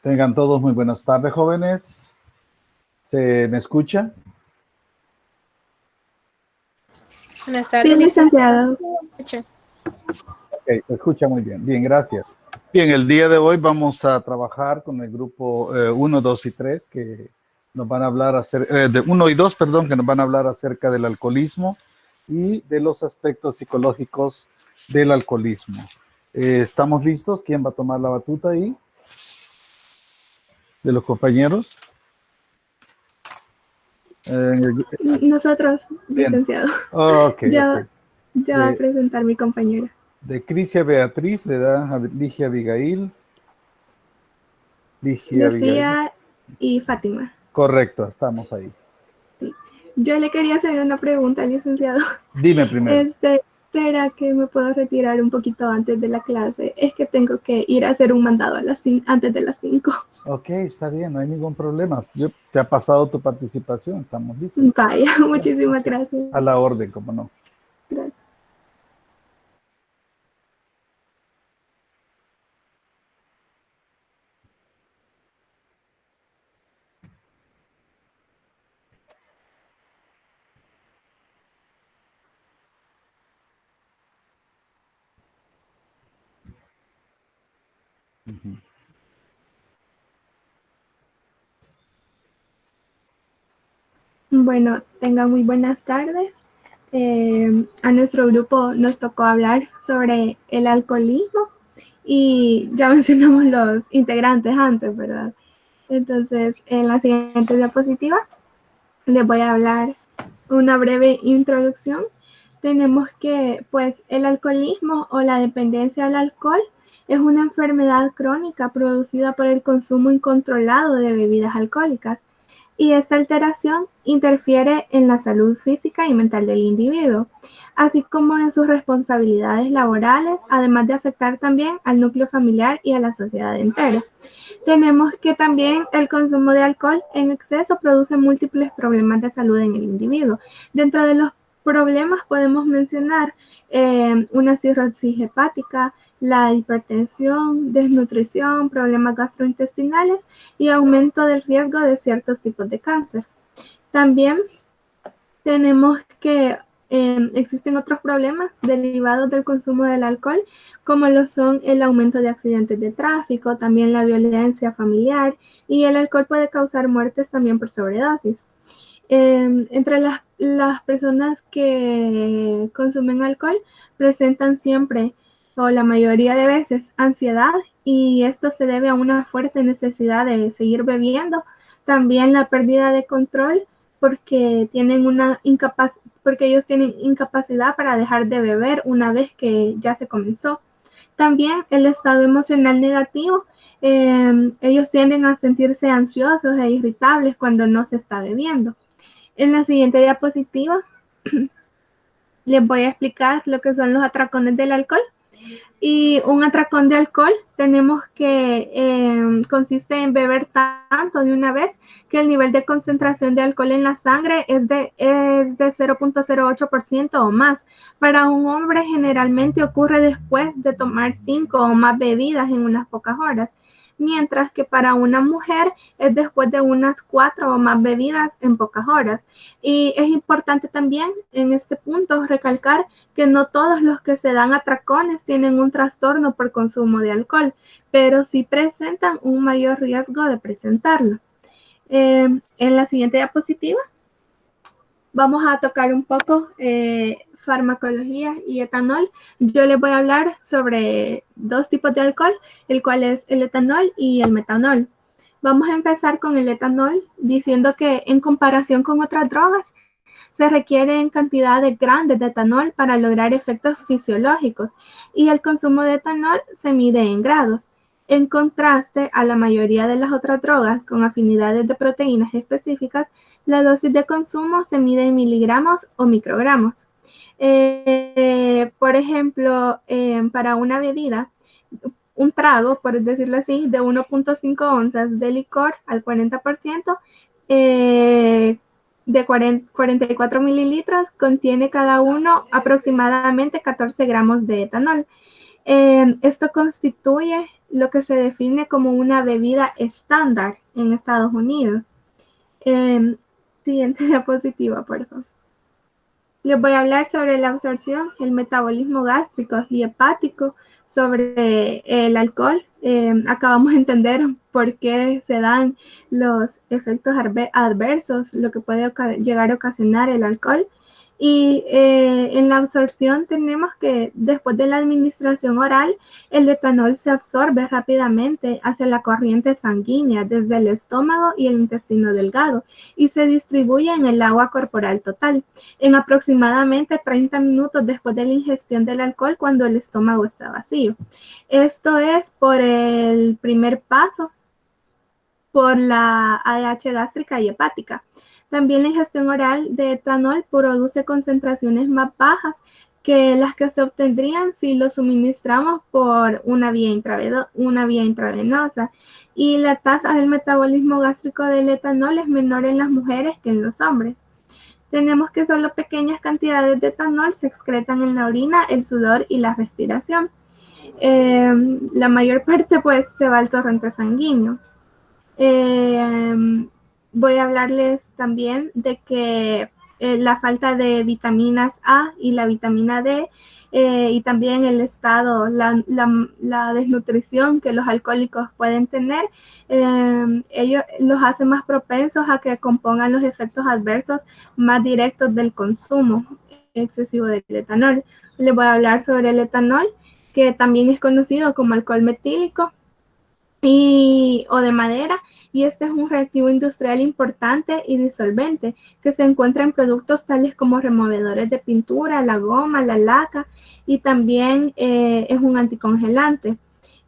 Tengan todos muy buenas tardes, jóvenes. ¿Se me escucha? Buenas tardes. Sí, licenciado. Ok, se escucha muy bien. Bien, gracias. Bien, el día de hoy vamos a trabajar con el grupo 1, 2 y 3, que nos van a hablar acerca, de 1 y 2, perdón, que nos van a hablar acerca del alcoholismo y de los aspectos psicológicos del alcoholismo. ¿Estamos listos? ¿Quién va a tomar la batuta ahí? ¿De los compañeros? Nosotros, Bien. licenciado. Ok, Ya ok. va a presentar mi compañera. De Crisia Beatriz, ¿verdad? Ligia Abigail. Ligia Abigail. Lucía y Fátima. Correcto, estamos ahí. Sí. Yo le quería hacer una pregunta, licenciado. Dime primero. ¿Será que me puedo retirar un poquito antes de la clase? Es que tengo que ir a hacer un mandado a antes de las 5. Ok, está bien, no hay ningún problema. Te ha pasado tu participación, estamos listos. Vaya, muchísimas gracias. A la orden, cómo no. Gracias. Bueno, tengan muy buenas tardes. A nuestro grupo nos tocó hablar sobre el alcoholismo y ya mencionamos los integrantes antes, ¿verdad? Entonces, en la siguiente diapositiva les voy a hablar una breve introducción. Tenemos que, pues, el alcoholismo o la dependencia al alcohol es una enfermedad crónica producida por el consumo incontrolado de bebidas alcohólicas. Y esta alteración interfiere en la salud física y mental del individuo, así como en sus responsabilidades laborales, además de afectar también al núcleo familiar y a la sociedad entera. Tenemos que también el consumo de alcohol en exceso produce múltiples problemas de salud en el individuo. Dentro de los problemas podemos mencionar una cirrosis hepática, la hipertensión, desnutrición, problemas gastrointestinales y aumento del riesgo de ciertos tipos de cáncer. También tenemos que existen otros problemas derivados del consumo del alcohol, como lo son el aumento de accidentes de tráfico, también la violencia familiar, y el alcohol puede causar muertes también por sobredosis. Entre las personas que consumen alcohol presentan siempre o la mayoría de veces ansiedad, y esto se debe a una fuerte necesidad de seguir bebiendo. También la pérdida de control porque ellos tienen incapacidad para dejar de beber una vez que ya se comenzó. También el estado emocional negativo, ellos tienden a sentirse ansiosos e irritables cuando no se está bebiendo. En la siguiente diapositiva les voy a explicar lo que son los atracones del alcohol. Y un atracón de alcohol tenemos que consiste en beber tanto de una vez que el nivel de concentración de alcohol en la sangre es de 0.08% o más. Para un hombre generalmente ocurre después de tomar 5 o más bebidas en unas pocas horas, mientras que para una mujer es después de unas 4 o más bebidas en pocas horas. Y es importante también en este punto recalcar que no todos los que se dan atracones tienen un trastorno por consumo de alcohol, pero sí presentan un mayor riesgo de presentarlo. En la siguiente diapositiva vamos a tocar un poco farmacología y etanol. Yo les voy a hablar sobre dos tipos de alcohol, el cual es el etanol y el metanol. Vamos a empezar con el etanol diciendo que en comparación con otras drogas, se requieren cantidades grandes de etanol para lograr efectos fisiológicos y el consumo de etanol se mide en grados. En contraste a la mayoría de las otras drogas con afinidades de proteínas específicas, la dosis de consumo se mide en miligramos o microgramos. Por ejemplo, para una bebida, un trago, por decirlo así, de 1.5 onzas de licor al 40%, de 44 mililitros, contiene cada uno aproximadamente 14 gramos de etanol. Esto constituye lo que se define como una bebida estándar en Estados Unidos. Siguiente diapositiva, por favor. Les voy a hablar sobre la absorción, el metabolismo gástrico y hepático, sobre el alcohol. Acabamos de entender por qué se dan los efectos adversos, lo que puede llegar a ocasionar el alcohol. Y en la absorción tenemos que después de la administración oral, el etanol se absorbe rápidamente hacia la corriente sanguínea desde el estómago y el intestino delgado y se distribuye en el agua corporal total en aproximadamente 30 minutos después de la ingestión del alcohol cuando el estómago está vacío. Esto es por el primer paso, por la ADH gástrica y hepática. También la ingestión oral de etanol produce concentraciones más bajas que las que se obtendrían si lo suministramos por una vía intravenosa. Y la tasa del metabolismo gástrico del etanol es menor en las mujeres que en los hombres. Tenemos que solo pequeñas cantidades de etanol se excretan en la orina, el sudor y la respiración. La mayor parte pues se va al torrente sanguíneo. Voy a hablarles también de que la falta de vitaminas A y la vitamina D y también el estado, la desnutrición que los alcohólicos pueden tener, ellos los hace más propensos a que compongan los efectos adversos más directos del consumo excesivo del etanol. Les voy a hablar sobre el etanol, que también es conocido como alcohol metílico o de madera, y este es un reactivo industrial importante y disolvente que se encuentra en productos tales como removedores de pintura, la goma, la laca, y también es un anticongelante.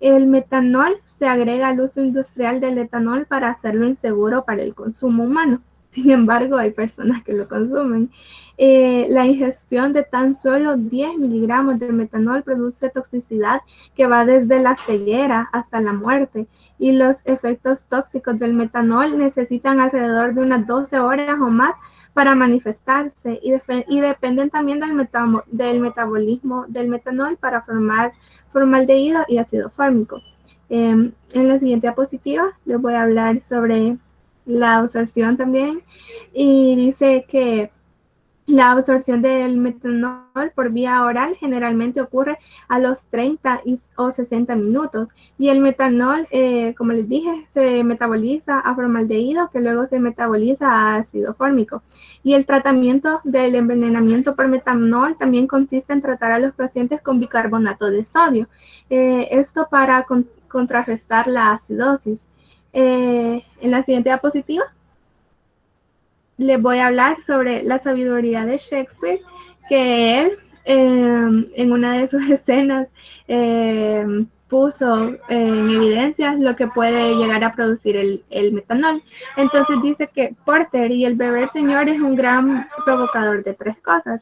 El metanol se agrega al uso industrial del etanol para hacerlo inseguro para el consumo humano. Sin embargo, hay personas que lo consumen. La ingestión de tan solo 10 miligramos de metanol produce toxicidad que va desde la ceguera hasta la muerte, y los efectos tóxicos del metanol necesitan alrededor de unas 12 horas o más para manifestarse y dependen también del metabolismo del metanol para formar formaldehído y ácido fórmico. En la siguiente diapositiva les voy a hablar sobre la absorción también, y dice que la absorción del metanol por vía oral generalmente ocurre a los 30 o 60 minutos, y el metanol, como les dije, se metaboliza a formaldehído, que luego se metaboliza a ácido fórmico. Y el tratamiento del envenenamiento por metanol también consiste en tratar a los pacientes con bicarbonato de sodio, esto para contrarrestar la acidosis. En la siguiente diapositiva les voy a hablar sobre la sabiduría de Shakespeare, que él en una de sus escenas puso en evidencia lo que puede llegar a producir el metanol. Entonces dice que Porter y el beber señor es un gran provocador de 3 cosas.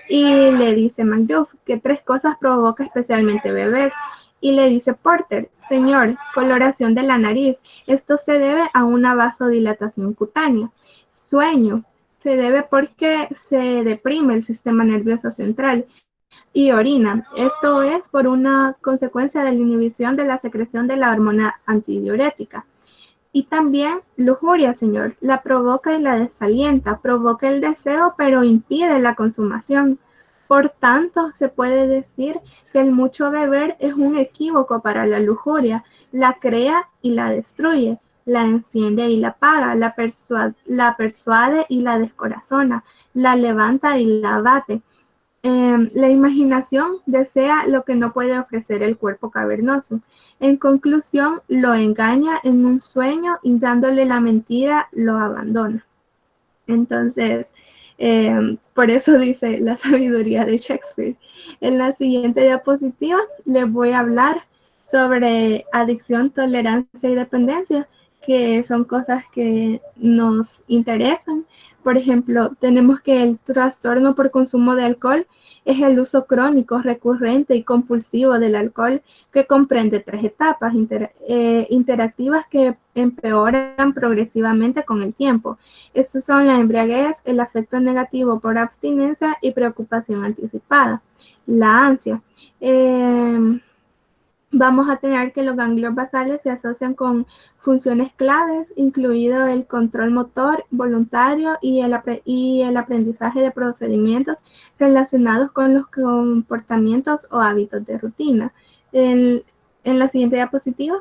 Y le dice Macduff que 3 cosas provoca especialmente beber. Y le dice Porter, señor, coloración de la nariz. Esto se debe a una vasodilatación cutánea. Sueño, se debe porque se deprime el sistema nervioso central. Y orina, esto es por una consecuencia de la inhibición de la secreción de la hormona antidiurética. Y también lujuria, señor, la provoca y la desalienta, provoca el deseo pero impide la consumación. Por tanto, se puede decir que el mucho beber es un equívoco para la lujuria, la crea y la destruye, la enciende y la apaga, la persuade y la descorazona, la levanta y la abate. La imaginación desea lo que no puede ofrecer el cuerpo cavernoso. En conclusión, lo engaña en un sueño y dándole la mentira lo abandona. Entonces, por eso dice la sabiduría de Shakespeare. En la siguiente diapositiva les voy a hablar sobre adicción, tolerancia y dependencia, que son cosas que nos interesan. Por ejemplo, tenemos que el trastorno por consumo de alcohol es el uso crónico, recurrente y compulsivo del alcohol, que comprende 3 etapas interactivas que empeoran progresivamente con el tiempo. Estos son la embriaguez, el afecto negativo por abstinencia y preocupación anticipada. La ansia. vamos a tener que los ganglios basales se asocian con funciones claves, incluido el control motor voluntario y el aprendizaje de procedimientos relacionados con los comportamientos o hábitos de rutina. En la siguiente diapositiva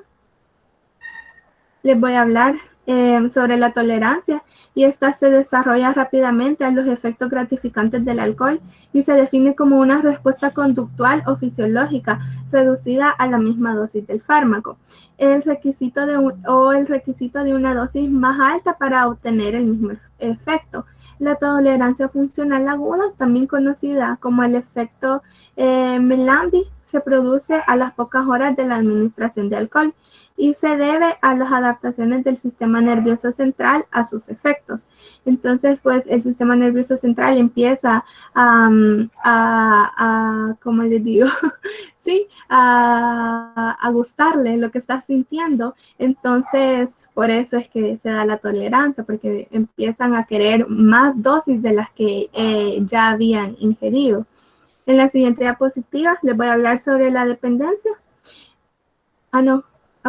les voy a hablar sobre la tolerancia, y esta se desarrolla rápidamente a los efectos gratificantes del alcohol y se define como una respuesta conductual o fisiológica reducida a la misma dosis del fármaco. El requisito de una dosis más alta para obtener el mismo efecto. La tolerancia funcional aguda, también conocida como el efecto Mellanby, se produce a las pocas horas de la administración de alcohol y se debe a las adaptaciones del sistema nervioso central a sus efectos. Entonces, pues el sistema nervioso central empieza ¿cómo les digo? Sí, a gustarle lo que está sintiendo. Entonces, por eso es que se da la tolerancia, porque empiezan a querer más dosis de las que ya habían ingerido. En la siguiente diapositiva les voy a hablar sobre la dependencia.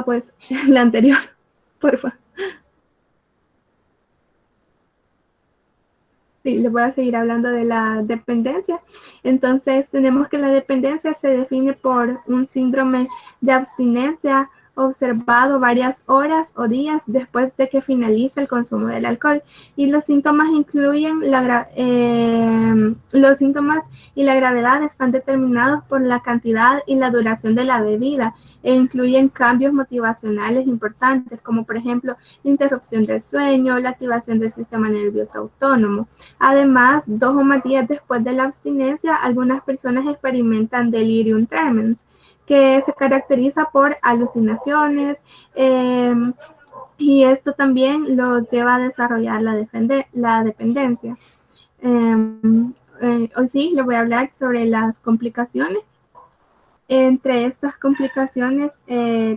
Pues la anterior, por favor. Sí, les voy a seguir hablando de la dependencia. Entonces, tenemos que la dependencia se define por un síndrome de abstinencia observado varias horas o días después de que finaliza el consumo del alcohol. Y los síntomas incluyen los síntomas y la gravedad están determinados por la cantidad y la duración de la bebida e incluyen cambios motivacionales importantes, como por ejemplo la interrupción del sueño, la activación del sistema nervioso autónomo. Además, 2 o más días después de la abstinencia, algunas personas experimentan delirium tremens, que se caracteriza por alucinaciones, y esto también los lleva a desarrollar la dependencia. Hoy sí les voy a hablar sobre las complicaciones. Entre estas complicaciones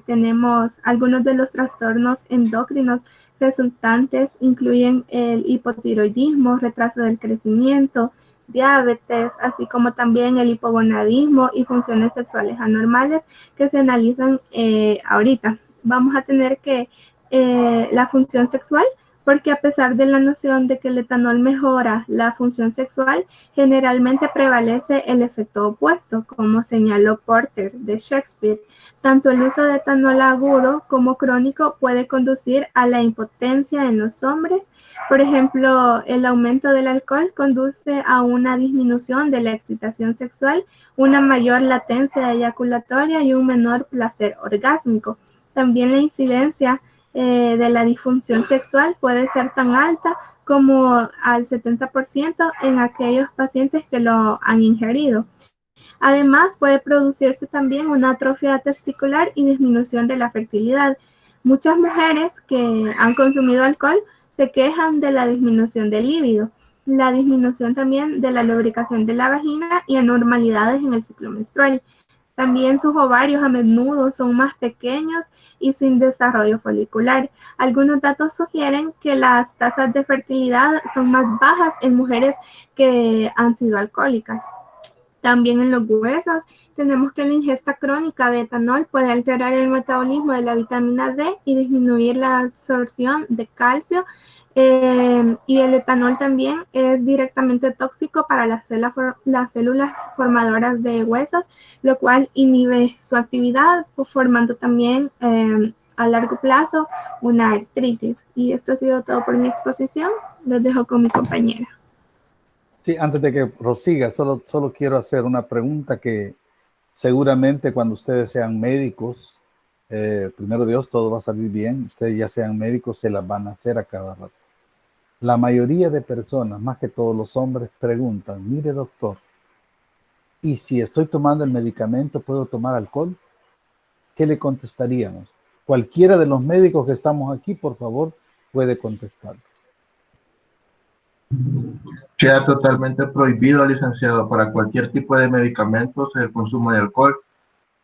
tenemos algunos de los trastornos endocrinos resultantes, incluyen el hipotiroidismo, retraso del crecimiento, diabetes, así como también el hipogonadismo y funciones sexuales anormales que se analizan ahorita. Vamos a tener que la función sexual, porque a pesar de la noción de que el etanol mejora la función sexual, generalmente prevalece el efecto opuesto, como señaló Porter de Shakespeare. Tanto el uso de etanol agudo como crónico puede conducir a la impotencia en los hombres. Por ejemplo, el aumento del alcohol conduce a una disminución de la excitación sexual, una mayor latencia eyaculatoria y un menor placer orgásmico. También la incidencia de la disfunción sexual puede ser tan alta como al 70% en aquellos pacientes que lo han ingerido. Además, puede producirse también una atrofia testicular y disminución de la fertilidad. Muchas mujeres que han consumido alcohol se quejan de la disminución del líbido, la disminución también de la lubricación de la vagina y anormalidades en el ciclo menstrual. También sus ovarios a menudo son más pequeños y sin desarrollo folicular. Algunos datos sugieren que las tasas de fertilidad son más bajas en mujeres que han sido alcohólicas. También en los huesos tenemos que la ingesta crónica de etanol puede alterar el metabolismo de la vitamina D y disminuir la absorción de calcio. Y el etanol también es directamente tóxico para las células formadoras de huesos, lo cual inhibe su actividad, formando también a largo plazo una artritis. Y esto ha sido todo por mi exposición. Los dejo con mi compañera. Sí, antes de que prosiga, solo quiero hacer una pregunta que seguramente cuando ustedes sean médicos, primero Dios, todo va a salir bien. Ustedes ya sean médicos, se las van a hacer a cada rato. La mayoría de personas, más que todos los hombres, preguntan, mire doctor, ¿y si estoy tomando el medicamento, puedo tomar alcohol? ¿Qué le contestaríamos? Cualquiera de los médicos que estamos aquí, por favor, puede contestar. Queda totalmente prohibido, licenciado, para cualquier tipo de medicamentos el consumo de alcohol,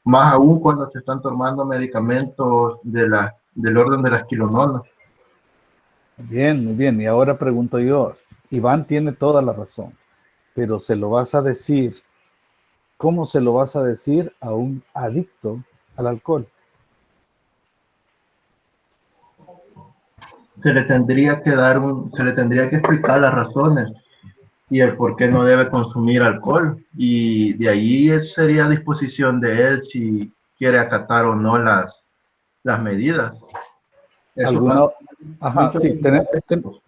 más aún cuando se están tomando medicamentos del orden de las quilononas. Bien, muy bien. Y ahora pregunto yo, Iván tiene toda la razón, pero se lo vas a decir, ¿cómo se lo vas a decir a un adicto al alcohol? Se le tendría que se le tendría que explicar las razones y el por qué no debe consumir alcohol. Y de ahí sería disposición de él si quiere acatar o no las medidas. Eso ¿Alguna? pasa Ajá, mucho sí, con los adictos.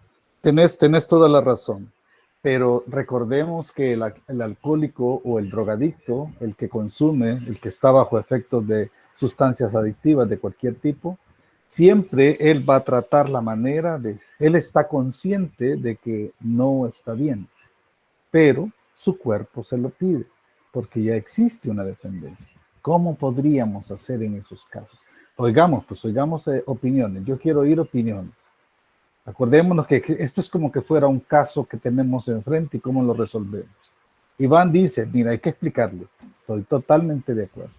tenés toda la razón. Pero recordemos que el alcohólico o el drogadicto, el que consume, el que está bajo efectos de sustancias adictivas de cualquier tipo, siempre él va a tratar la manera él está consciente de que no está bien, pero su cuerpo se lo pide, porque ya existe una dependencia. ¿Cómo podríamos hacer en esos casos? Oigamos opiniones. Yo quiero oír opiniones. Acordémonos que esto es como que fuera un caso que tenemos enfrente y cómo lo resolvemos. Iván dice, mira, hay que explicarle. Estoy totalmente de acuerdo.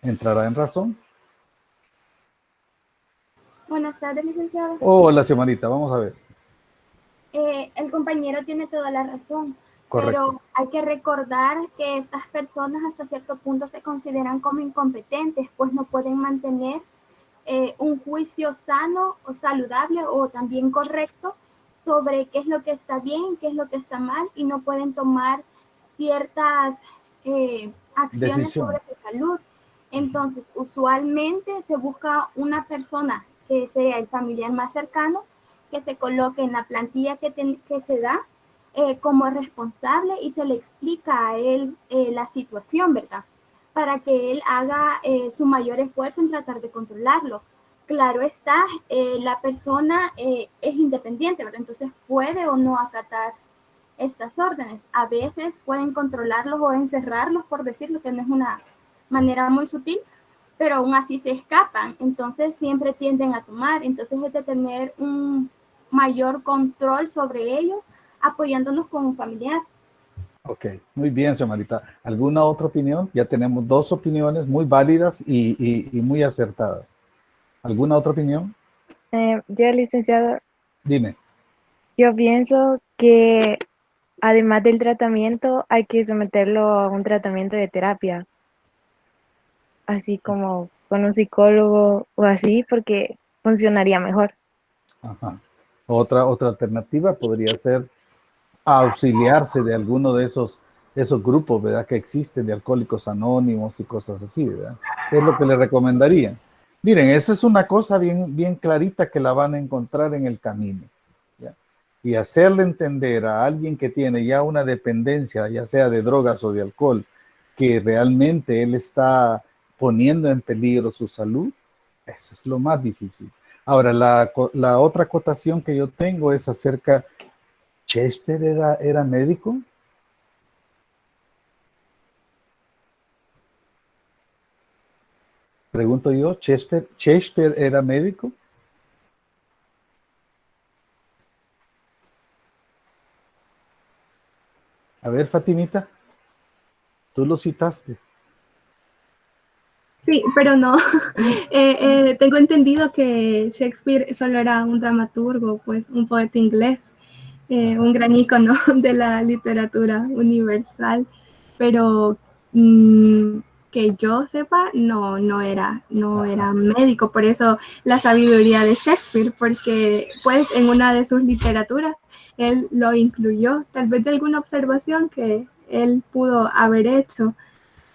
¿Entrará en razón? Buenas tardes, licenciado. Hola, semanita, vamos a ver. El compañero tiene toda la razón, Correcto. pero hay que recordar que estas personas hasta cierto punto se consideran como incompetentes, pues no pueden mantener un juicio sano o saludable o también correcto sobre qué es lo que está bien, qué es lo que está mal, y no pueden tomar ciertas acciones Decisión. sobre su salud. Entonces, usualmente se busca una persona que sea el familiar más cercano, que se coloque en la plantilla que se da como responsable, y se le explica a él la situación, ¿verdad? Para que él haga su mayor esfuerzo en tratar de controlarlo. Claro está, la persona es independiente, ¿verdad? Entonces puede o no acatar estas órdenes. A veces pueden controlarlos o encerrarlos, por decirlo, que no es una manera muy sutil, pero aún así se escapan. Entonces siempre tienden a tomar. Entonces es de tener un mayor control sobre ellos, apoyándonos con un familiar. Ok, muy bien, señorita. ¿Alguna otra opinión? Ya tenemos dos opiniones muy válidas y muy acertadas. ¿Alguna otra opinión? Yo, licenciado, Dime. yo pienso que además del tratamiento hay que someterlo a un tratamiento de terapia, así como con un psicólogo o así, porque funcionaría mejor. Ajá. Otra alternativa podría ser auxiliarse de alguno de esos grupos, ¿verdad? Que existen de alcohólicos anónimos y cosas así, ¿verdad? ¿Qué es lo que le recomendaría? Miren, esa es una cosa bien, bien clarita que la van a encontrar en el camino, ¿ya? Y hacerle entender a alguien que tiene ya una dependencia, ya sea de drogas o de alcohol, que realmente él está poniendo en peligro su salud, eso es lo más difícil. Ahora, la otra acotación que yo tengo es acerca, ¿Shakespeare era médico? Pregunto yo, ¿Shakespeare era médico? A ver, Fatimita, tú lo citaste. Sí, pero no. Tengo entendido que Shakespeare solo era un dramaturgo, pues un poeta inglés, un gran ícono de la literatura universal, pero que yo sepa, no era médico. Por eso la sabiduría de Shakespeare, porque pues en una de sus literaturas él lo incluyó, tal vez de alguna observación que él pudo haber hecho.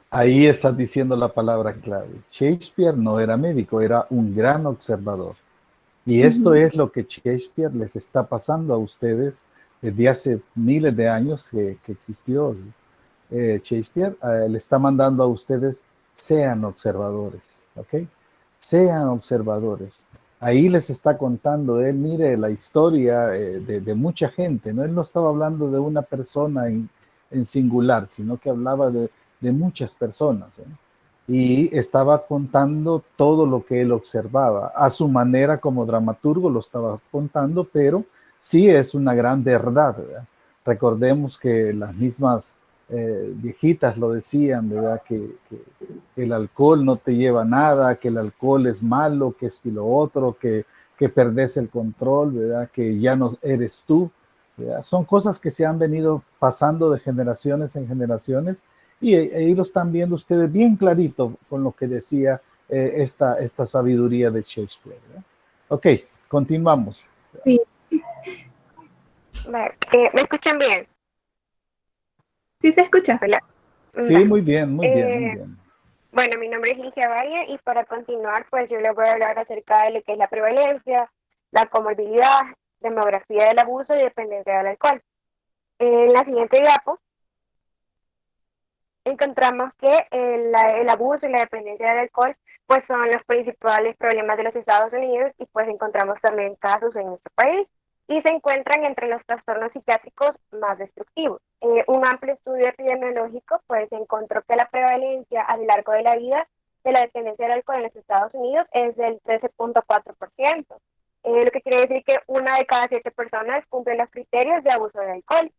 Ahí estás diciendo la palabra clave. Shakespeare no era médico, era un gran observador. Y esto es lo que Shakespeare les está pasando a ustedes desde hace miles de años que existió Shakespeare. Le está mandando a ustedes, sean observadores, ¿ok? Sean observadores. Ahí les está contando él, mire, la historia de mucha gente, ¿no? Él no estaba hablando de una persona en singular, sino que hablaba de muchas personas, ¿eh? Y estaba contando todo lo que él observaba. A su manera como dramaturgo lo estaba contando, pero sí es una gran verdad, ¿verdad? Recordemos que las mismas viejitas lo decían, ¿verdad? Que el alcohol no te lleva a nada, que el alcohol es malo, que esto y lo otro, que perdés el control, ¿verdad? Que ya no eres tú, ¿verdad? Son cosas que se han venido pasando de generaciones en generaciones. Y ahí lo están viendo ustedes bien clarito con lo que decía esta sabiduría de Shakespeare, ¿verdad? Ok, continuamos. Sí. Vale, ¿me escuchan bien? ¿Sí se escucha? Hola. Sí, Vale. muy bien, muy bien, muy bien. Bueno, mi nombre es Ligia Valle y para continuar, pues yo les voy a hablar acerca de lo que es la prevalencia, la comorbilidad, demografía del abuso y dependencia del alcohol. En la siguiente diapo encontramos que el abuso y la dependencia del alcohol pues son los principales problemas de los Estados Unidos y pues encontramos también casos en nuestro país y se encuentran entre los trastornos psiquiátricos más destructivos. Un amplio estudio epidemiológico pues encontró que la prevalencia a lo largo de la vida de la dependencia del alcohol en los Estados Unidos es del 13.4%, lo que quiere decir que una de cada 7 personas cumple los criterios de abuso de alcohol.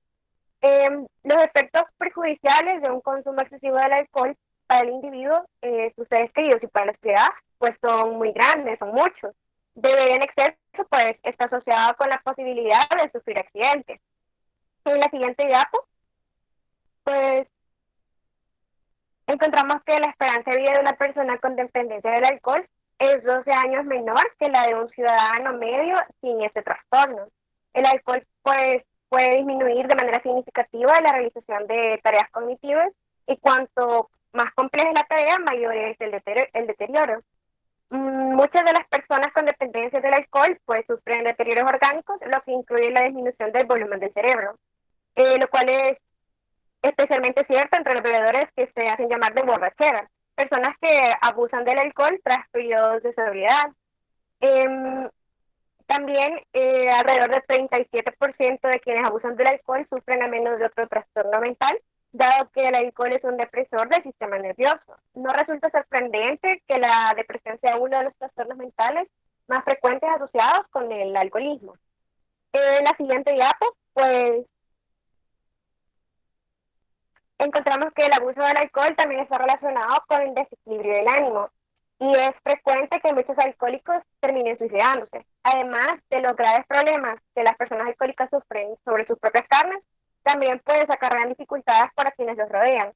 Los efectos perjudiciales de un consumo excesivo del alcohol para el individuo, sus seres queridos y para la sociedad, pues son muy grandes, son muchos. Beber en exceso, pues, está asociado con la posibilidad de sufrir accidentes. En la siguiente diapo, pues, encontramos que la esperanza de vida de una persona con dependencia del alcohol es 12 años menor que la de un ciudadano medio sin este trastorno. El alcohol, pues, puede disminuir de manera significativa la realización de tareas cognitivas y cuanto más compleja es la tarea, mayor es el deterioro. Muchas de las personas con dependencia del alcohol pues sufren deterioros orgánicos, lo que incluye la disminución del volumen del cerebro, lo cual es especialmente cierto entre los bebedores que se hacen llamar de borrachera, personas que abusan del alcohol tras periodos de sobriedad. Em, También alrededor del 37% de quienes abusan del alcohol sufren al menos de otro trastorno mental, dado que el alcohol es un depresor del sistema nervioso. No resulta sorprendente que la depresión sea uno de los trastornos mentales más frecuentes asociados con el alcoholismo. En la siguiente diapo, pues encontramos que el abuso del alcohol también está relacionado con el desequilibrio del ánimo y es frecuente que muchos alcohólicos terminen suicidándose. Además de los graves problemas que las personas alcohólicas sufren sobre sus propias carnes, también pueden acarrear dificultades para quienes los rodean.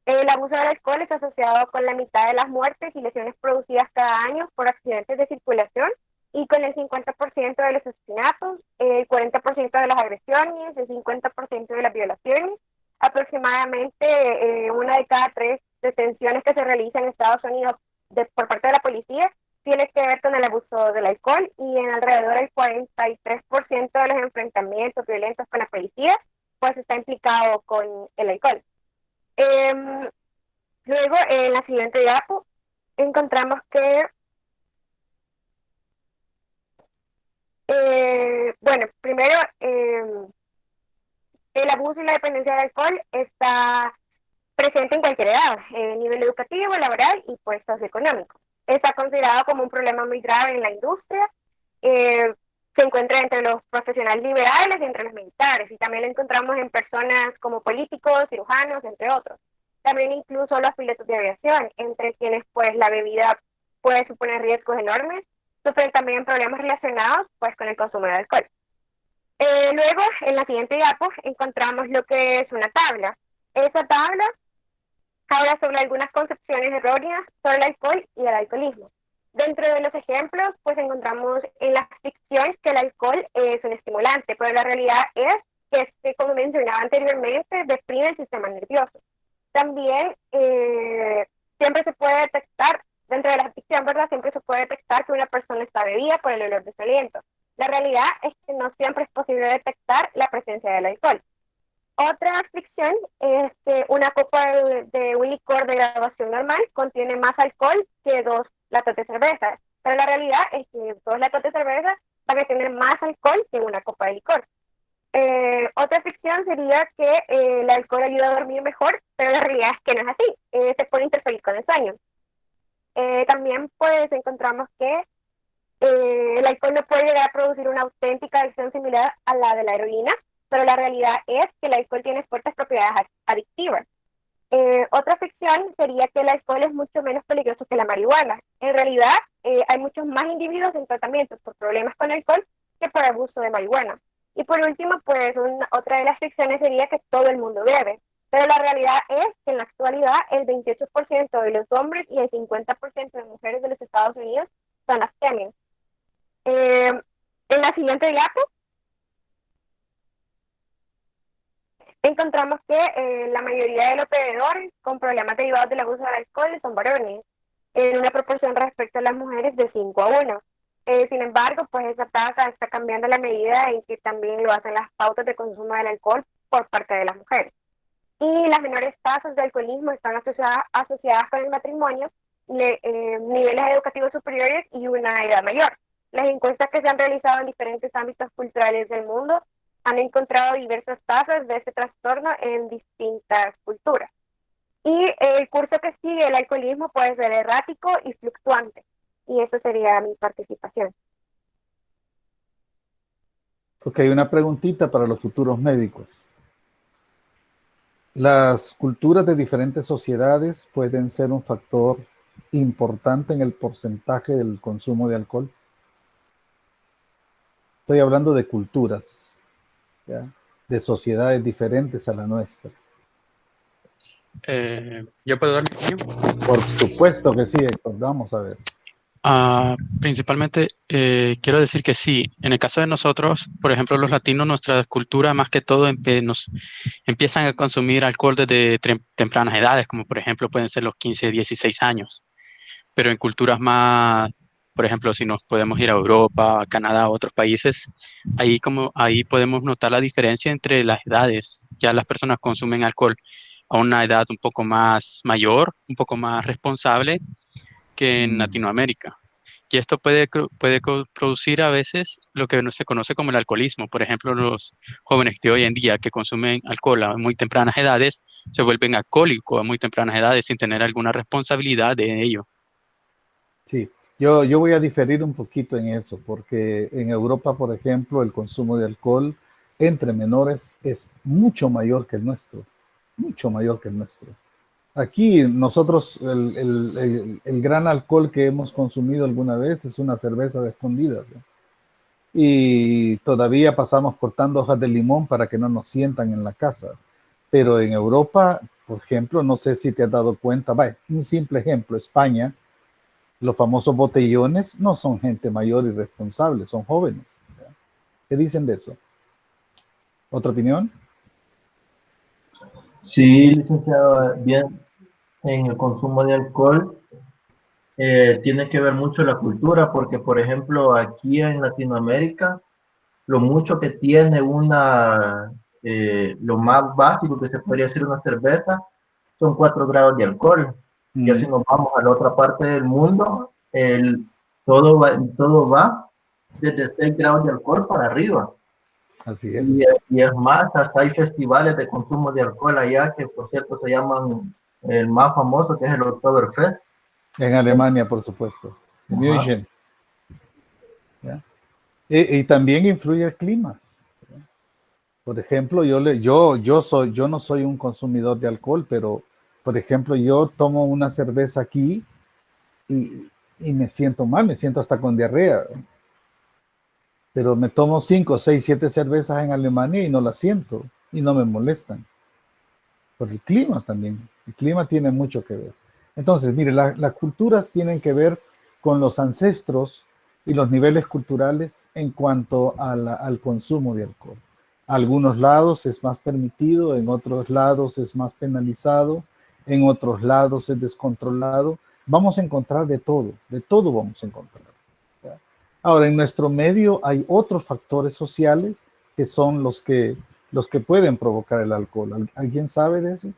El abuso del alcohol es asociado con la mitad de las muertes y lesiones producidas cada año por accidentes de circulación y con el 50% de los asesinatos, el 40% de las agresiones, el 50% de las violaciones. Aproximadamente una de cada 3 detenciones que se realizan en Estados Unidos por parte de la policía tiene que ver con el abuso del alcohol y en alrededor del 43% de los enfrentamientos violentos con la policía pues está implicado con el alcohol. Luego, en la siguiente diapo, encontramos que, bueno, primero, el abuso y la dependencia del alcohol está presente en cualquier edad, nivel educativo, laboral y pues socioeconómico. Está considerado como un problema muy grave en la industria, se encuentra entre los profesionales liberales y entre los militares, y también lo encontramos en personas como políticos, cirujanos, entre otros. También incluso los pilotos de aviación, entre quienes pues la bebida puede suponer riesgos enormes, sufren también problemas relacionados pues con el consumo de alcohol. Luego, en la siguiente diapo, encontramos lo que es una tabla. Esa tabla habla sobre algunas concepciones erróneas sobre el alcohol y el alcoholismo. Dentro de los ejemplos, pues encontramos en la ficción que el alcohol es un estimulante, pero la realidad es que, como mencionaba anteriormente, deprime el sistema nervioso. También siempre se puede detectar, dentro de la ficción, ¿verdad? Siempre se puede detectar que una persona está bebida por el olor de su aliento. La realidad es que no siempre es posible detectar la presencia del alcohol. Otra ficción es que una copa de un licor de graduación normal contiene más alcohol que 2 latas de cerveza, pero la realidad es que 2 latas de cerveza van a tener más alcohol que una copa de licor. Otra ficción sería que el alcohol ayuda a dormir mejor, pero la realidad es que no es así, se puede interferir con el sueño. También pues encontramos que el alcohol no puede llegar a producir una auténtica adicción similar a la de la heroína, pero la realidad es que el alcohol tiene fuertes propiedades adictivas. Otra ficción sería que el alcohol es mucho menos peligroso que la marihuana. En realidad, hay muchos más individuos en tratamientos por problemas con alcohol que por abuso de marihuana. Y por último, pues otra de las ficciones sería que todo el mundo bebe, Pero la realidad es que en la actualidad el 28% de los hombres y el 50% de mujeres de los Estados Unidos son abstemios. En la siguiente diapo encontramos que la mayoría de los bebedores con problemas derivados del abuso del alcohol son varones, en una proporción respecto a las mujeres de 5-1. Sin embargo, pues esa tasa está cambiando a la medida en que también lo hacen las pautas de consumo del alcohol por parte de las mujeres. Y las menores tasas de alcoholismo están asociadas con el matrimonio, niveles educativos superiores y una edad mayor. Las encuestas que se han realizado en diferentes ámbitos culturales del mundo han encontrado diversas tasas de este trastorno en distintas culturas. Y el curso que sigue el alcoholismo puede ser errático y fluctuante. Y eso sería mi participación. Ok, una preguntita para los futuros médicos. Las culturas de diferentes sociedades pueden ser un factor importante en el porcentaje del consumo de alcohol. Estoy hablando de culturas, ¿ya? De sociedades diferentes a la nuestra. ¿Yo puedo dar mi opinión? Por supuesto que sí, Héctor. Vamos a ver. Principalmente quiero decir que sí, en el caso de nosotros, por ejemplo, los latinos, nuestra cultura más que todo nos empiezan a consumir alcohol desde tempranas edades, como por ejemplo pueden ser los 15, 16 años, pero en culturas más, por ejemplo, si nos podemos ir a Europa, a Canadá, a otros países, ahí podemos notar la diferencia entre las edades. Ya las personas consumen alcohol a una edad un poco más mayor, un poco más responsable que en Latinoamérica. Y esto puede producir a veces lo que no se conoce como el alcoholismo. Por ejemplo, los jóvenes de hoy en día que consumen alcohol a muy tempranas edades se vuelven alcohólicos a muy tempranas edades sin tener alguna responsabilidad de ello. Sí, yo voy a diferir un poquito en eso, porque en Europa, por ejemplo, el consumo de alcohol entre menores es mucho mayor que el nuestro, mucho mayor que el nuestro. Aquí nosotros el gran alcohol que hemos consumido alguna vez es una cerveza de escondidas, ¿no? Y todavía pasamos cortando hojas de limón para que no nos sientan en la casa. Pero en Europa, por ejemplo, no sé si te has dado cuenta, un simple ejemplo, España, los famosos botellones no son gente mayor y responsable, son jóvenes. ¿Qué dicen de eso? ¿Otra opinión? Sí, licenciado, bien, en el consumo de alcohol tiene que ver mucho la cultura, porque por ejemplo aquí en Latinoamérica, lo mucho que tiene lo más básico que se podría decir una cerveza, son 4 grados de alcohol. Ya si nos vamos a la otra parte del mundo, todo va desde 6 grados de alcohol para arriba. Así es. Y es más, hasta hay festivales de consumo de alcohol allá que por cierto se llaman, el más famoso que es el Oktoberfest. En Alemania, por supuesto. En München. ¿Ya? Y también influye el clima. Por ejemplo, yo no soy un consumidor de alcohol, pero por ejemplo, yo tomo una cerveza aquí y me siento mal, me siento hasta con diarrea. Pero me tomo 5, 6, 7 cervezas en Alemania y no las siento y no me molestan. Por el clima también. El clima tiene mucho que ver. Entonces, mire, las culturas tienen que ver con los ancestros y los niveles culturales en cuanto al consumo de alcohol. A algunos lados es más permitido, en otros lados es más penalizado, en otros lados es descontrolado. Vamos a encontrar de todo vamos a encontrar. ¿Ya? Ahora, en nuestro medio hay otros factores sociales que son los que pueden provocar el alcohol. ¿Alguien sabe de eso?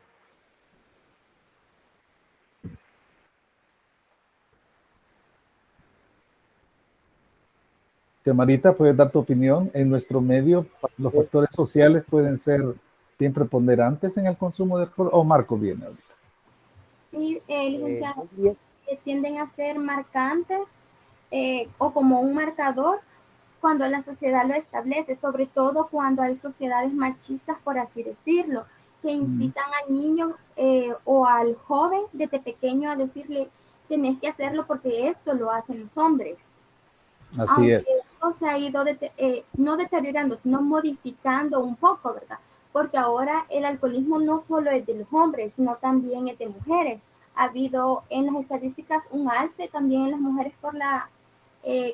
Marita, ¿puedes dar tu opinión? En nuestro medio, ¿los factores sociales pueden ser bien preponderantes en el consumo de alcohol? ¿O Marco viene ahorita? Sí, licenciado, tienden a ser marcantes o como un marcador cuando la sociedad lo establece, sobre todo cuando hay sociedades machistas, por así decirlo, que incitan al niño o al joven desde pequeño a decirle, tenés que hacerlo porque esto lo hacen los hombres. Así aunque es. esto se ha ido no deteriorando, sino modificando un poco, ¿verdad? porque ahora el alcoholismo no solo es de los hombres, sino también es de mujeres. Ha habido en las estadísticas un alce también en las mujeres por la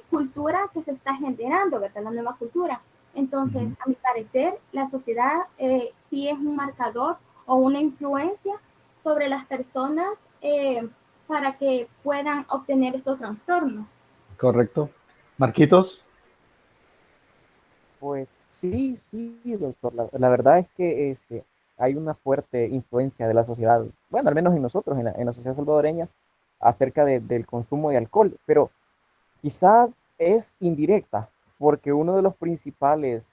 cultura que se está generando, ¿verdad? La nueva cultura. Entonces, a mi parecer, la sociedad sí es un marcador o una influencia sobre las personas para que puedan obtener estos trastornos. Correcto. Marquitos. Pues sí, sí, doctor. La verdad es que hay una fuerte influencia de la sociedad, bueno, al menos en nosotros, en la sociedad salvadoreña, acerca del consumo de alcohol, pero quizás es indirecta, porque uno de los principales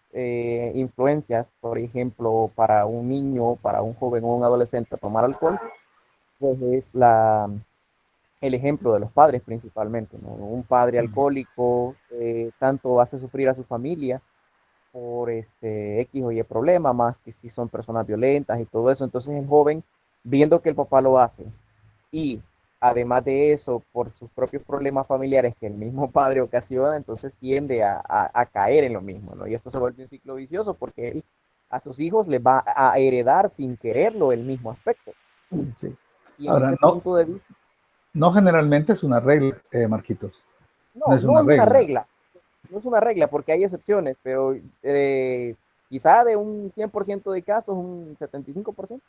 influencias, por ejemplo, para un niño, para un joven o un adolescente a tomar alcohol, pues es el ejemplo de los padres principalmente, ¿no? Un padre alcohólico tanto hace sufrir a su familia por X o Y problema, más que si son personas violentas y todo eso. Entonces el joven, viendo que el papá lo hace y además de eso, por sus propios problemas familiares que el mismo padre ocasiona, entonces tiende a caer en lo mismo, ¿no? Y esto se vuelve un ciclo vicioso porque él a sus hijos les va a heredar sin quererlo el mismo aspecto. Sí. Y en Ahora, este punto de vista, no generalmente es una regla, Marquitos. No no, es no una es una regla. regla, no es una regla porque hay excepciones, pero quizá de un 100% de casos, un 75%,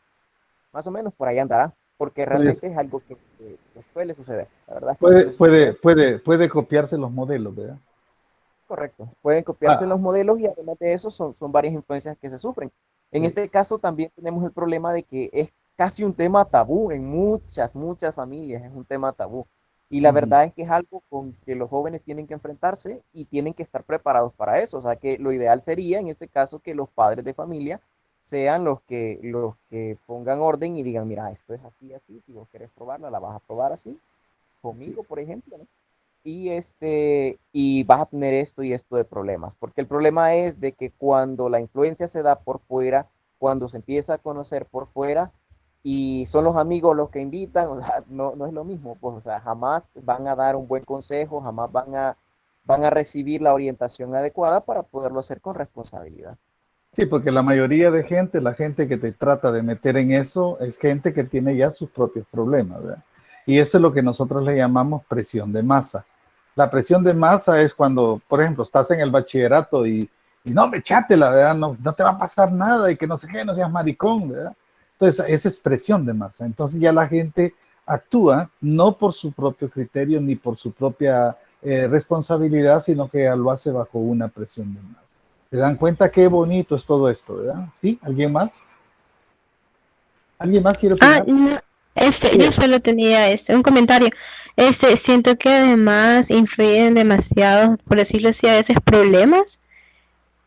más o menos por ahí andará, porque Pues, realmente es algo que suele suceder, la verdad es que puede, suele suceder. puede copiarse los modelos, ¿verdad? Correcto, pueden copiarse Ah, los modelos y además de eso son varias influencias que se sufren. En sí. este caso también tenemos el problema de que es casi un tema tabú en muchas familias, es un tema tabú. Y la Ujú. verdad es que es algo con que los jóvenes tienen que enfrentarse y tienen que estar preparados para eso. O sea que lo ideal sería en este caso que los padres de familia sean los que pongan orden y digan, mira, esto es así, así, si vos querés probarla, la vas a probar así, Sí. conmigo, por ejemplo, ¿no? Y vas a tener esto y esto de problemas, porque el problema es de que cuando la influencia se da por fuera, cuando se empieza a conocer por fuera y son los amigos los que invitan, o sea, no es lo mismo, pues, o sea, jamás van a dar un buen consejo, jamás van a recibir la orientación adecuada para poderlo hacer con responsabilidad. Sí, porque la mayoría de gente, la gente que te trata de meter en eso, es gente que tiene ya sus propios problemas, ¿verdad? Y eso es lo que nosotros le llamamos presión de masa. La presión de masa es cuando, por ejemplo, estás en el bachillerato y no, echátela, ¿verdad? No, no te va a pasar nada y que no sé qué, no seas maricón, ¿verdad? Entonces, esa es presión de masa. Entonces ya la gente actúa no por su propio criterio ni por su propia responsabilidad, sino que lo hace bajo una presión de masa. ¿Se dan cuenta qué bonito es todo esto, verdad? ¿Sí? ¿Alguien más? ¿Alguien más quiere opinar? No, yo Sí. solo tenía un comentario. Siento que además influyen demasiado, por decirlo así, a veces problemas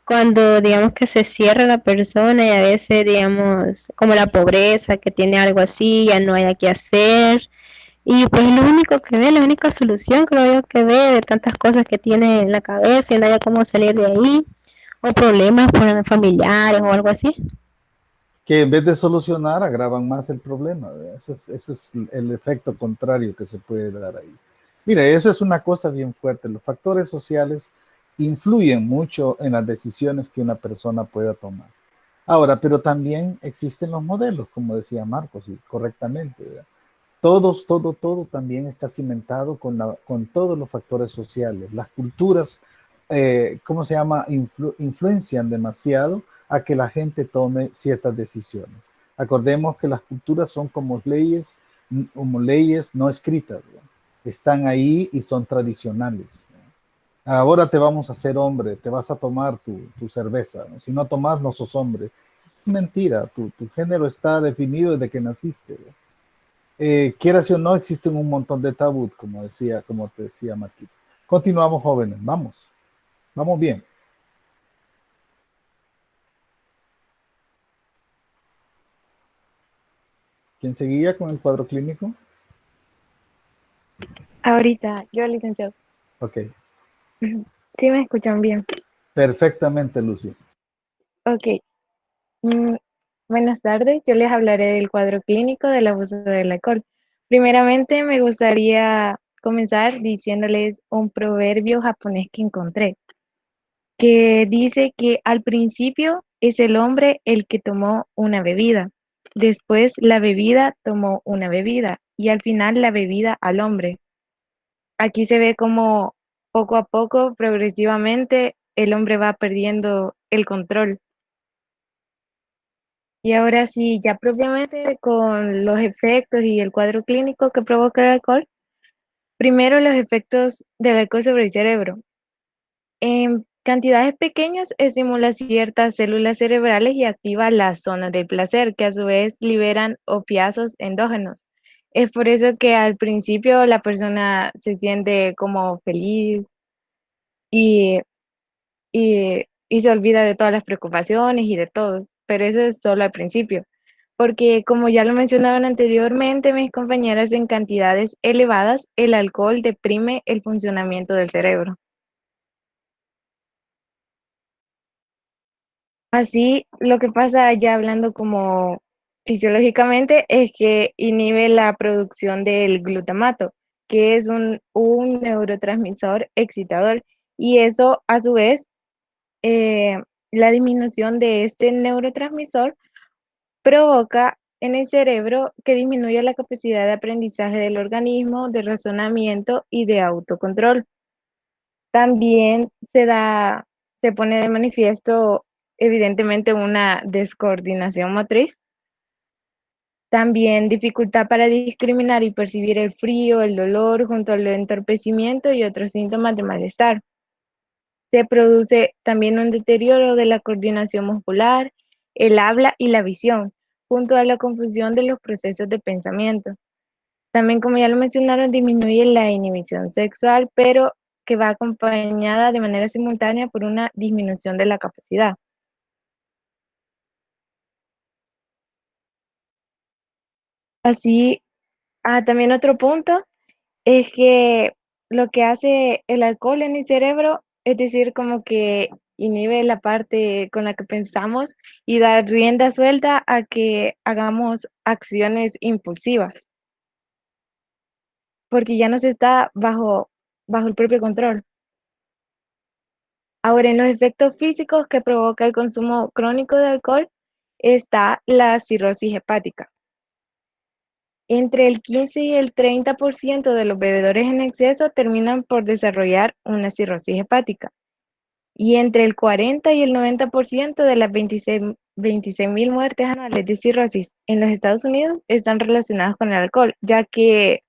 cuando digamos que se cierra la persona y a veces digamos como la pobreza, que tiene algo así, ya no hay qué hacer. Y pues lo único que ve, la única solución creo yo que ve de tantas cosas que tiene en la cabeza y no haya cómo salir de ahí, o problemas con familiares o algo así. Que en vez de solucionar, agravan más el problema, ¿verdad? Eso es el efecto contrario que se puede dar ahí. Mire, eso es una cosa bien fuerte. Los factores sociales influyen mucho en las decisiones que una persona pueda tomar. Ahora, pero también existen los modelos, como decía Marcos, y correctamente, ¿verdad? Todo también está cimentado con todos los factores sociales. Las culturas, ¿cómo se llama? Influencian demasiado a que la gente tome ciertas decisiones. Acordemos que las culturas son como leyes no escritas, ¿verdad? Están ahí y son tradicionales. Ahora te vamos a hacer hombre, te vas a tomar tu cerveza, ¿no? Si no tomas, no sos hombre. Es mentira, tu género está definido desde que naciste, ¿verdad? Quieras o no, existen un montón de tabú, como te decía Marquita. Continuamos, jóvenes, vamos bien. ¿Quién seguía con el cuadro clínico? Ahorita, yo licenciado. Ok, Sí me escuchan bien. perfectamente, Lucy. Ok. Mm, buenas tardes, yo les hablaré del cuadro clínico del abuso del alcohol. Primeramente, me gustaría comenzar diciéndoles un proverbio japonés que encontré, que dice que al principio es el hombre el que tomó una bebida. Después la bebida tomó una bebida y al final la bebida al hombre. Aquí se ve como poco a poco, progresivamente, el hombre va perdiendo el control. Y ahora sí, ya propiamente con los efectos y el cuadro clínico que provoca el alcohol, primero los efectos del alcohol sobre el cerebro. En cantidades pequeñas estimula ciertas células cerebrales y activa las zonas del placer, que a su vez liberan opiáceos endógenos. Es por eso que al principio la persona se siente como feliz y, y se olvida de todas las preocupaciones y de todo, pero eso es solo al principio, porque como ya lo mencionaron anteriormente mis compañeras, en cantidades elevadas el alcohol deprime el funcionamiento del cerebro. Así, lo que pasa ya hablando como fisiológicamente es que inhibe la producción del glutamato, que es un neurotransmisor excitador, y eso a su vez, eh, la disminución de este neurotransmisor provoca en el cerebro que disminuya la capacidad de aprendizaje del organismo, de razonamiento y de autocontrol. También se pone de manifiesto evidentemente una descoordinación motriz, también dificultad para discriminar y percibir el frío, el dolor, junto al entorpecimiento y otros síntomas de malestar. Se produce también un deterioro de la coordinación muscular, el habla y la visión, junto a la confusión de los procesos de pensamiento. También, como ya lo mencionaron, disminuye la inhibición sexual, pero que va acompañada de manera simultánea por una disminución de la capacidad. Así, también otro punto es que lo que hace el alcohol en el cerebro, es decir, como que inhibe la parte con la que pensamos y da rienda suelta a que hagamos acciones impulsivas, porque ya no se está bajo el propio control. Ahora, en los efectos físicos que provoca el consumo crónico de alcohol está la cirrosis hepática. Entre el 15 y el 30% de los bebedores en exceso terminan por desarrollar una cirrosis hepática. Y entre el 40 y el 90% de las 26.000 muertes anuales de cirrosis en los Estados Unidos están relacionadas con el alcohol, ya que,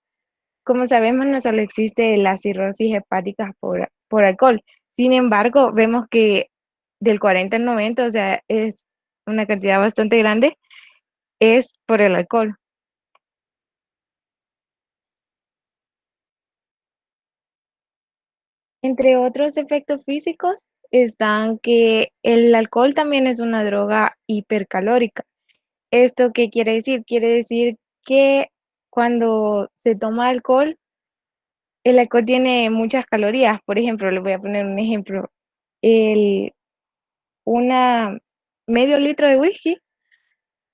como sabemos, no solo existe la cirrosis hepática por alcohol. Sin embargo, vemos que del 40 al 90, o sea, es una cantidad bastante grande, es por el alcohol. Entre otros efectos físicos están que el alcohol también es una droga hipercalórica. ¿Esto qué quiere decir? Quiere decir que cuando se toma alcohol, el alcohol tiene muchas calorías. Por ejemplo, les voy a poner un ejemplo. El, una medio litro de whisky,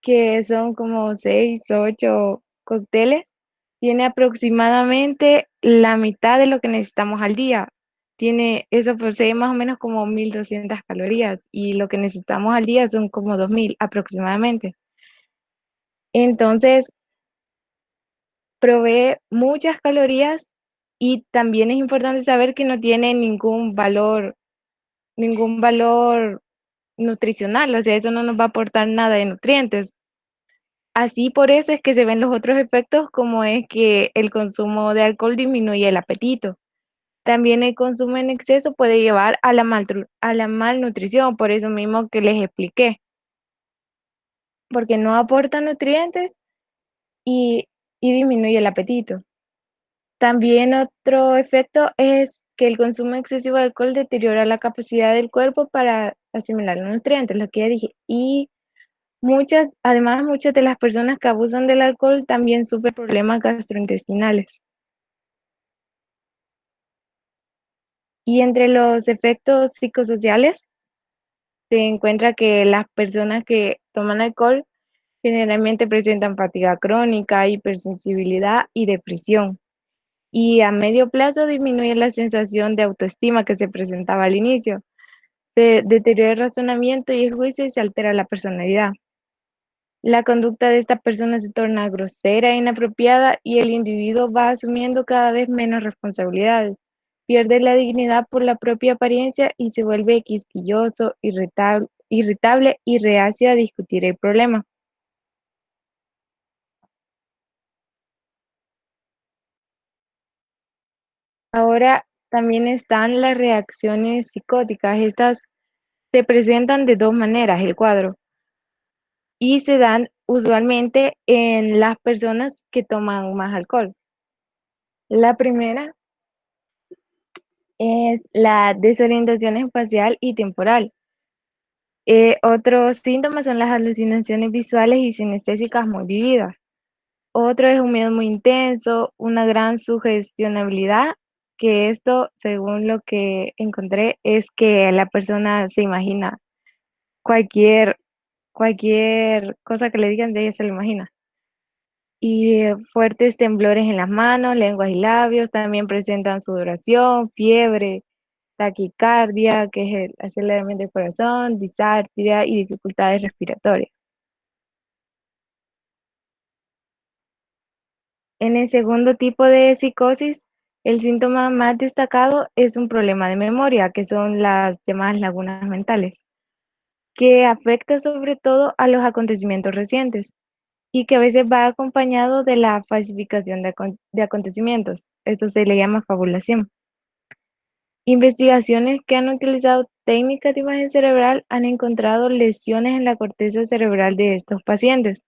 que son como 6 o 8 cócteles, tiene aproximadamente la mitad de lo que necesitamos al día. Eso posee más o menos como 1.200 calorías y lo que necesitamos al día son como 2.000 aproximadamente. Entonces, provee muchas calorías y también es importante saber que no tiene ningún valor nutricional, o sea, eso no nos va a aportar nada de nutrientes. Así por eso es que se ven los otros efectos, como es que el consumo de alcohol disminuye el apetito. También el consumo en exceso puede llevar a la malnutrición, por eso mismo que les expliqué, porque no aporta nutrientes y, y disminuye el apetito. También otro efecto es que el consumo excesivo de alcohol deteriora la capacidad del cuerpo para asimilar los nutrientes, lo que ya dije. Y además, muchas de las personas que abusan del alcohol también sufren problemas gastrointestinales. Y entre los efectos psicosociales se encuentra que las personas que toman alcohol generalmente presentan fatiga crónica, hipersensibilidad y depresión. Y a medio plazo disminuye la sensación de autoestima que se presentaba al inicio. Se deteriora el razonamiento y el juicio y se altera la personalidad. La conducta de esta persona se torna grosera e inapropiada y el individuo va asumiendo cada vez menos responsabilidades. Pierde la dignidad por la propia apariencia y se vuelve quisquilloso, irritable y reacio a discutir el problema. Ahora también están las reacciones psicóticas. Estas se presentan de dos maneras, el cuadro, y se dan usualmente en las personas que toman más alcohol. La primera es la desorientación espacial y temporal. Otros síntomas son las alucinaciones visuales y sinestésicas muy vividas. Otro es un miedo muy intenso, una gran sugestionabilidad, que esto, según lo que encontré, es que la persona se imagina cualquier, cualquier cosa que le digan de ella se lo imagina. Y fuertes temblores en las manos, lenguas y labios, también presentan sudoración, fiebre, taquicardia, que es el aceleramiento del corazón, disartria y dificultades respiratorias. En el segundo tipo de psicosis, el síntoma más destacado es un problema de memoria, que son las llamadas lagunas mentales, que afecta sobre todo a los acontecimientos recientes y que a veces va acompañado de la falsificación de acontecimientos. Esto se le llama fabulación. Investigaciones que han utilizado técnicas de imagen cerebral han encontrado lesiones en la corteza cerebral de estos pacientes.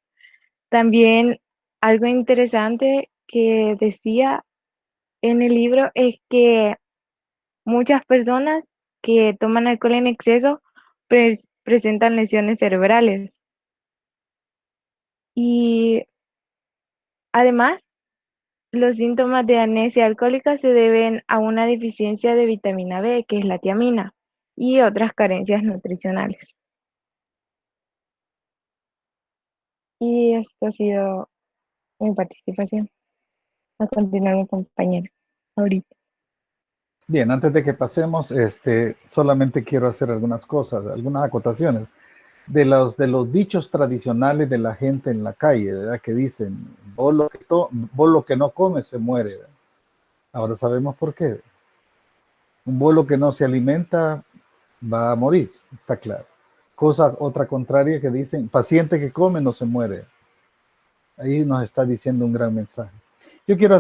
También algo interesante que decía en el libro es que muchas personas que toman alcohol en exceso presentan lesiones cerebrales. Y además, los síntomas de amnesia alcohólica se deben a una deficiencia de vitamina B, que es la tiamina, y otras carencias nutricionales. Y esto ha sido mi participación. A continuar mi compañero ahorita. Bien, antes de que pasemos, solamente quiero hacer algunas cosas, algunas acotaciones de los dichos tradicionales de la gente en la calle, ¿verdad? Que dicen, vos lo que no comes se muere, ¿verdad? Ahora sabemos por qué. Un bolo que no se alimenta va a morir, está claro. Otra contraria que dicen, paciente que come no se muere. Ahí nos está diciendo un gran mensaje. Yo quiero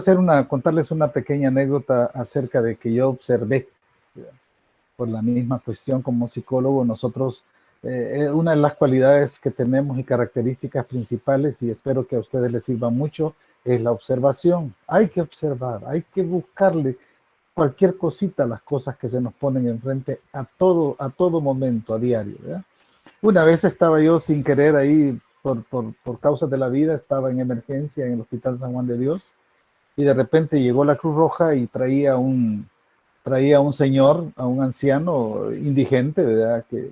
contarles una pequeña anécdota acerca de que yo observé, por la misma cuestión como psicólogo. Nosotros, una de las cualidades que tenemos y características principales, y espero que a ustedes les sirva mucho, es la observación. Hay que observar, hay que buscarle cualquier cosita a las cosas que se nos ponen enfrente a todo momento, a diario, ¿verdad? Una vez estaba yo sin querer ahí, por causas de la vida, estaba en emergencia en el Hospital San Juan de Dios, y de repente llegó la Cruz Roja y traía a un señor, a un anciano indigente, ¿verdad? Que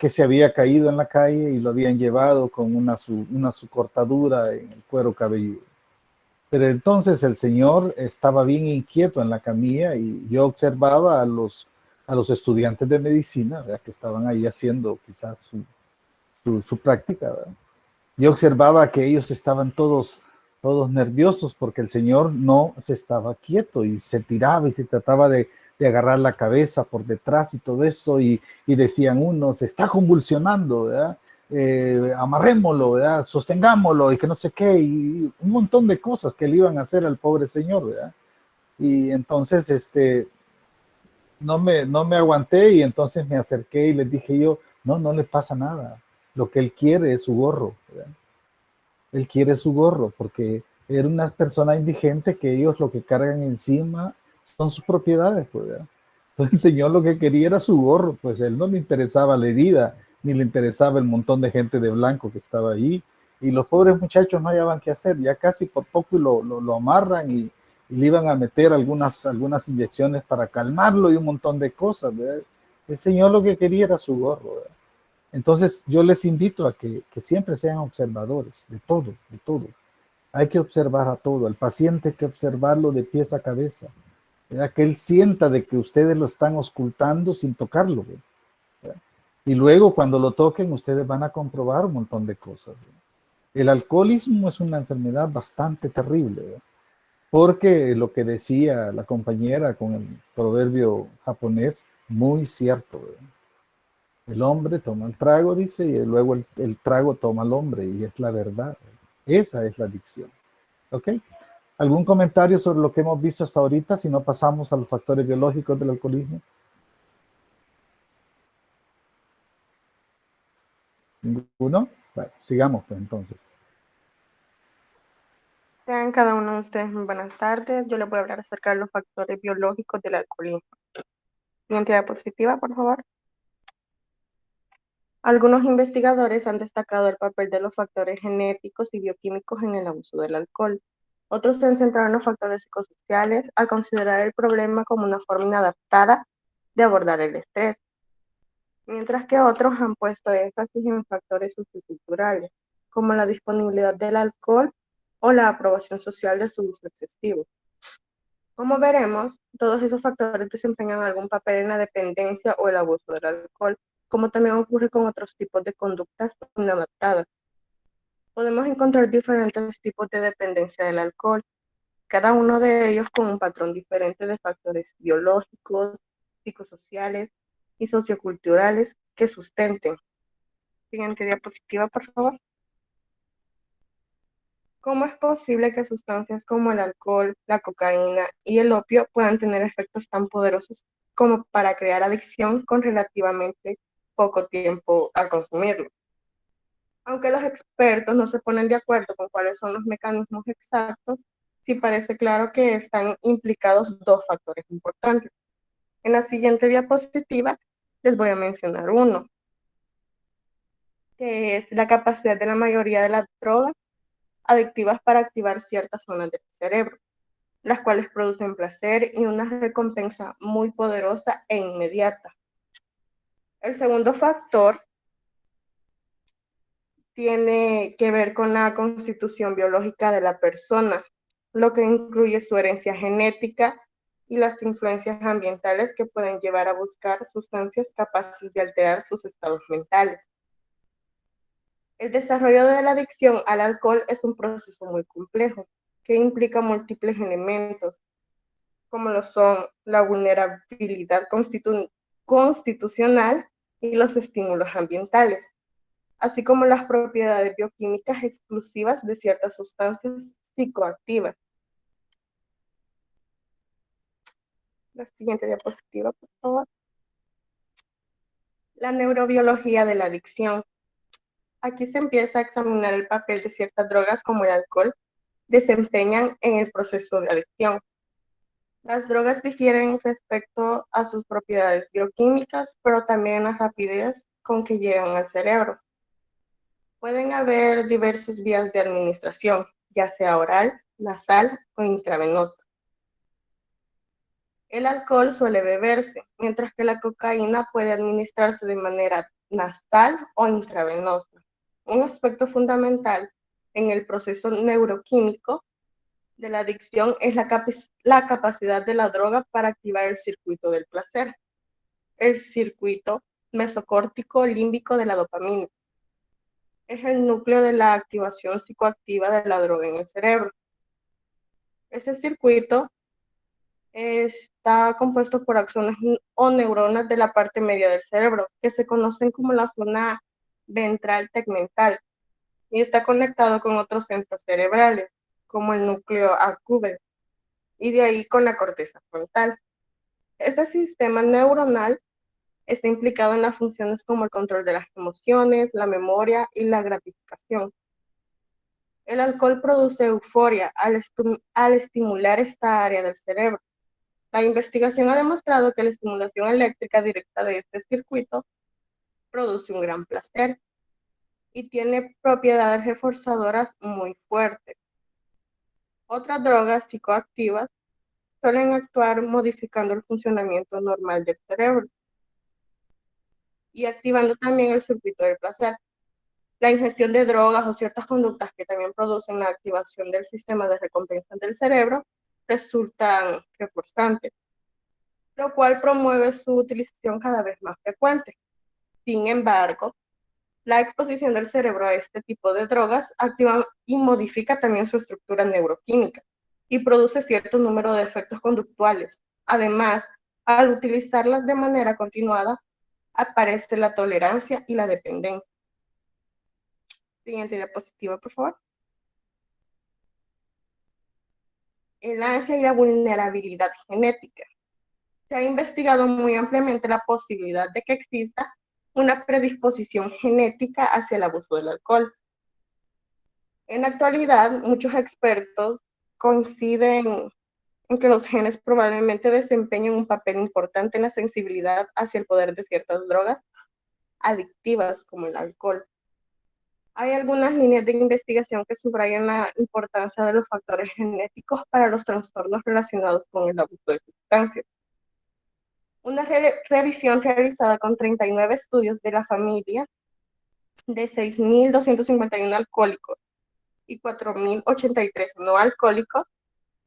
se había caído en la calle y lo habían llevado con una su cortadura en el cuero cabelludo. Pero entonces el señor estaba bien inquieto en la camilla y yo observaba a los estudiantes de medicina, ¿verdad? Que estaban ahí haciendo quizás su práctica, ¿verdad? Yo observaba que ellos estaban todos nerviosos porque el señor no se estaba quieto y se tiraba y se trataba de agarrar la cabeza por detrás y todo eso, y decían unos, se está convulsionando, ¿verdad? Amarrémoslo, ¿verdad? Sostengámoslo y que no sé qué, y un montón de cosas que le iban a hacer al pobre señor, ¿verdad? Y entonces no me aguanté y entonces me acerqué y les dije yo, no le pasa nada, lo que él quiere es su gorro, ¿verdad? Él quiere su gorro porque era una persona indigente que ellos lo que cargan encima son sus propiedades, pues, ¿verdad? Entonces el señor lo que quería era su gorro, pues él no le interesaba la herida, ni le interesaba el montón de gente de blanco que estaba allí, y los pobres muchachos no hallaban qué hacer, ya casi por poco lo amarran y le iban a meter algunas inyecciones para calmarlo y un montón de cosas, ¿verdad? El señor lo que quería era su gorro, ¿verdad? Entonces yo les invito a que siempre sean observadores de todo, de todo. Hay que observar a todo. Al paciente hay que observarlo de pies a cabeza. ¿verdad? Que él sienta de que ustedes lo están ocultando sin tocarlo, ¿verdad? Y luego cuando lo toquen, ustedes van a comprobar un montón de cosas, ¿verdad? El alcoholismo es una enfermedad bastante terrible, ¿verdad? Porque lo que decía la compañera con el proverbio japonés, muy cierto, ¿verdad? El hombre toma el trago, dice, y luego el trago toma al hombre, y es la verdad. Esa es la adicción. ¿Ok? ¿Algún comentario sobre lo que hemos visto hasta ahorita? Si no, pasamos a los factores biológicos del alcoholismo. ¿Ninguno? Bueno, sigamos pues entonces. Sean cada uno de ustedes muy buenas tardes. Yo les voy a hablar acerca de los factores biológicos del alcoholismo. Siguiente diapositiva, por favor. Algunos investigadores han destacado el papel de los factores genéticos y bioquímicos en el abuso del alcohol. Otros se han centrado en los factores psicosociales al considerar el problema como una forma inadaptada de abordar el estrés, mientras que otros han puesto énfasis en factores socioculturales, como la disponibilidad del alcohol o la aprobación social de su uso excesivo. Como veremos, todos esos factores desempeñan algún papel en la dependencia o el abuso del alcohol, como también ocurre con otros tipos de conductas inadaptadas. Podemos encontrar diferentes tipos de dependencia del alcohol, cada uno de ellos con un patrón diferente de factores biológicos, psicosociales y socioculturales que sustenten. Siguiente diapositiva, por favor. ¿Cómo es posible que sustancias como el alcohol, la cocaína y el opio puedan tener efectos tan poderosos como para crear adicción con relativamente poco tiempo al consumirlo? Aunque los expertos no se ponen de acuerdo con cuáles son los mecanismos exactos, sí parece claro que están implicados dos factores importantes. En la siguiente diapositiva les voy a mencionar uno, que es la capacidad de la mayoría de las drogas adictivas para activar ciertas zonas del cerebro, las cuales producen placer y una recompensa muy poderosa e inmediata. El segundo factor tiene que ver con la constitución biológica de la persona, lo que incluye su herencia genética y las influencias ambientales que pueden llevar a buscar sustancias capaces de alterar sus estados mentales. El desarrollo de la adicción al alcohol es un proceso muy complejo, que implica múltiples elementos, como lo son la vulnerabilidad constitucional y los estímulos ambientales, así como las propiedades bioquímicas exclusivas de ciertas sustancias psicoactivas. La siguiente diapositiva, por favor. La neurobiología de la adicción. Aquí se empieza a examinar el papel de ciertas drogas como el alcohol desempeñan en el proceso de adicción. Las drogas difieren respecto a sus propiedades bioquímicas, pero también la rapidez con que llegan al cerebro. Pueden haber diversas vías de administración, ya sea oral, nasal o intravenosa. El alcohol suele beberse, mientras que la cocaína puede administrarse de manera nasal o intravenosa. Un aspecto fundamental en el proceso neuroquímico de la adicción es la capacidad de la droga para activar el circuito del placer, el circuito mesocórtico límbico de la dopamina. Es el núcleo de la activación psicoactiva de la droga en el cerebro. Ese circuito está compuesto por axones o neuronas de la parte media del cerebro, que se conocen como la zona ventral tegmental, y está conectado con otros centros cerebrales, como el núcleo accumbens, y de ahí con la corteza frontal. Este sistema neuronal está implicado en las funciones como el control de las emociones, la memoria y la gratificación. El alcohol produce euforia al estimular esta área del cerebro. La investigación ha demostrado que la estimulación eléctrica directa de este circuito produce un gran placer y tiene propiedades reforzadoras muy fuertes. Otras drogas psicoactivas suelen actuar modificando el funcionamiento normal del cerebro y activando también el circuito del placer. La ingestión de drogas o ciertas conductas que también producen la activación del sistema de recompensa del cerebro resultan reforzantes, lo cual promueve su utilización cada vez más frecuente. Sin embargo, la exposición del cerebro a este tipo de drogas activa y modifica también su estructura neuroquímica y produce cierto número de efectos conductuales. Además, al utilizarlas de manera continuada, aparece la tolerancia y la dependencia. Siguiente diapositiva, por favor. El ansia y la vulnerabilidad genética. Se ha investigado muy ampliamente la posibilidad de que exista una predisposición genética hacia el abuso del alcohol. En la actualidad, muchos expertos coinciden en que los genes probablemente desempeñan un papel importante en la sensibilidad hacia el poder de ciertas drogas adictivas como el alcohol. Hay algunas líneas de investigación que subrayan la importancia de los factores genéticos para los trastornos relacionados con el abuso de sustancias. Una revisión realizada con 39 estudios de la familia de 6.251 alcohólicos y 4.083 no alcohólicos,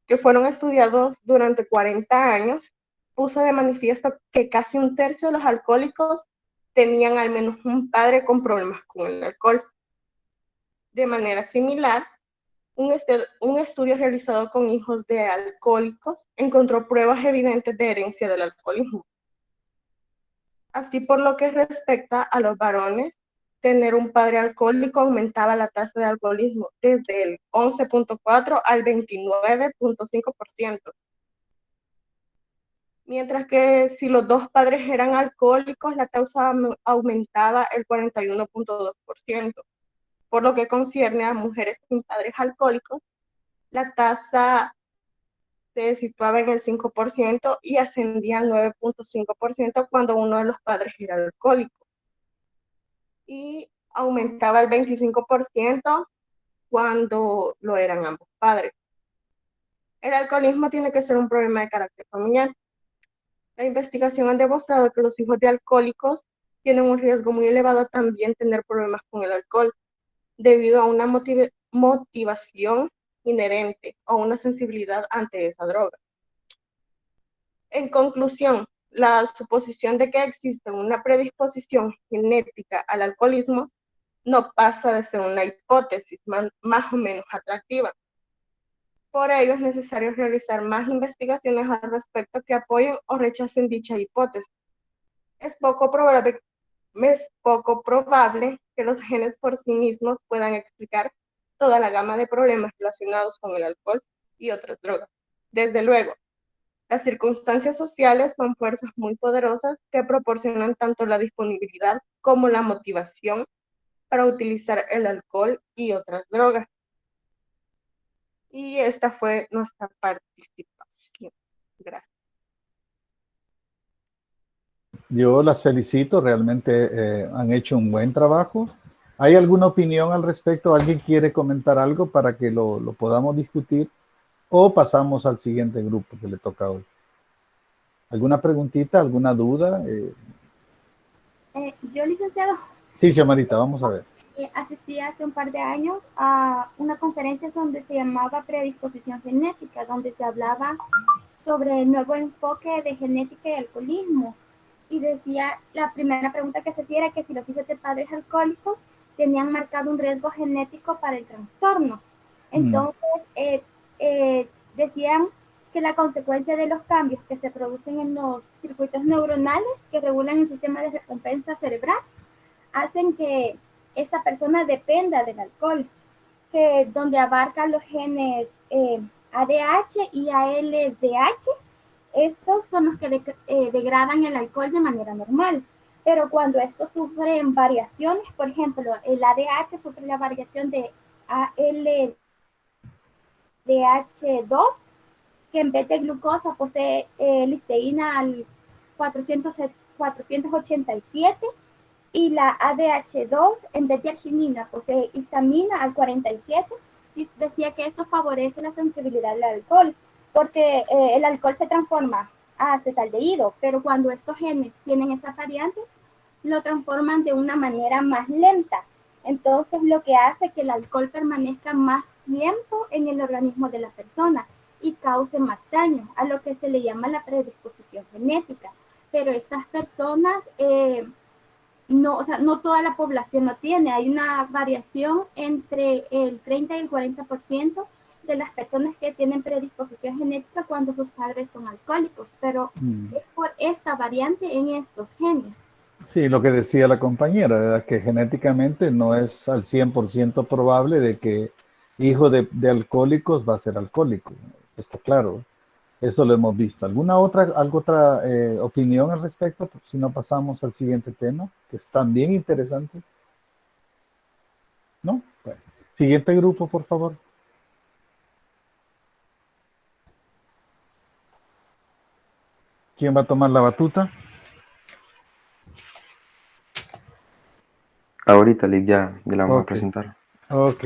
que fueron estudiados durante 40 años, puso de manifiesto que casi un tercio de los alcohólicos tenían al menos un padre con problemas con el alcohol. De manera similar, un estudio realizado con hijos de alcohólicos encontró pruebas evidentes de herencia del alcoholismo. Así, por lo que respecta a los varones, tener un padre alcohólico aumentaba la tasa de alcoholismo desde el 11.4 al 29.5%. Mientras que si los dos padres eran alcohólicos, la tasa aumentaba el 41.2%. Por lo que concierne a mujeres sin padres alcohólicos, la tasa se situaba en el 5% y ascendía al 9.5% cuando uno de los padres era alcohólico. Y aumentaba el 25% cuando lo eran ambos padres. El alcoholismo tiene que ser un problema de carácter familiar. La investigación ha demostrado que los hijos de alcohólicos tienen un riesgo muy elevado a también tener problemas con el alcohol, debido a una motivación inherente o una sensibilidad ante esa droga. En conclusión, la suposición de que existe una predisposición genética al alcoholismo no pasa de ser una hipótesis más o menos atractiva. Por ello, es necesario realizar más investigaciones al respecto que apoyen o rechacen dicha hipótesis. Es poco probable que los genes por sí mismos puedan explicar toda la gama de problemas relacionados con el alcohol y otras drogas. Desde luego, las circunstancias sociales son fuerzas muy poderosas que proporcionan tanto la disponibilidad como la motivación para utilizar el alcohol y otras drogas. Y esta fue nuestra participación. Gracias. Yo las felicito, realmente han hecho un buen trabajo. ¿Hay alguna opinión al respecto? ¿Alguien quiere comentar algo para que lo podamos discutir? ¿O pasamos al siguiente grupo que le toca hoy? ¿Alguna preguntita, alguna duda? Yo, licenciado. Sí, Chamarita, vamos a ver. Asistí hace un par de años a una conferencia donde se llamaba predisposición genética, donde se hablaba sobre el nuevo enfoque de genética y alcoholismo. Y decía, la primera pregunta que se hacía era que si los hijos de padres alcohólicos tenían marcado un riesgo genético para el trastorno. Entonces, decían que la consecuencia de los cambios que se producen en los circuitos neuronales que regulan el sistema de recompensa cerebral hacen que esta persona dependa del alcohol, que donde abarca los genes ADH y ALDH. Estos son los que degradan el alcohol de manera normal, pero cuando estos sufren variaciones, por ejemplo, el ADH sufre la variación de ALDH2, que en vez de glucosa posee listeína al 487, y la ADH2 en vez de arginina posee histamina al 47, y decía que esto favorece la sensibilidad al alcohol, porque el alcohol se transforma a acetaldehído, pero cuando estos genes tienen esas variantes, lo transforman de una manera más lenta. Entonces, lo que hace que el alcohol permanezca más tiempo en el organismo de la persona. y cause más daño, a lo que se le llama la predisposición genética. Pero estas personas, no, o sea, no toda la población lo tiene, hay una variación entre el 30 y el 40% de las personas que tienen predisposición genética cuando sus padres son alcohólicos, pero es por esta variante en estos genes. Sí, lo que decía la compañera, ¿verdad? Que genéticamente no es al 100% probable de que hijo de alcohólicos va a ser alcohólico. Está claro. Eso lo hemos visto. ¿Alguna otra opinión al respecto? Si no, pasamos al siguiente tema, que es también interesante. ¿No? Bueno. Siguiente grupo, por favor. ¿Quién va a tomar la batuta? Ahorita, Lick, ya la vamos a Ok. presentar. Ok.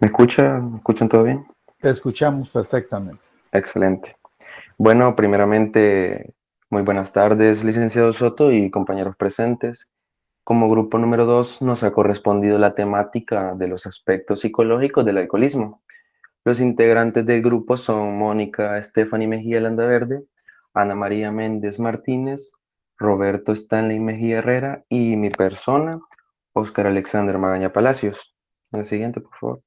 ¿Me escuchan? ¿Me escuchan todo bien? Te escuchamos perfectamente. Excelente. Bueno, primeramente, muy buenas tardes, licenciado Soto y compañeros presentes. Como grupo número 2 nos ha correspondido la temática de los aspectos psicológicos del alcoholismo. Los integrantes del grupo son Mónica Stephanie Mejía Landaverde, Ana María Méndez Martínez, Roberto Stanley Mejía Herrera y mi persona, Óscar Alexander Magaña Palacios. El siguiente, por favor.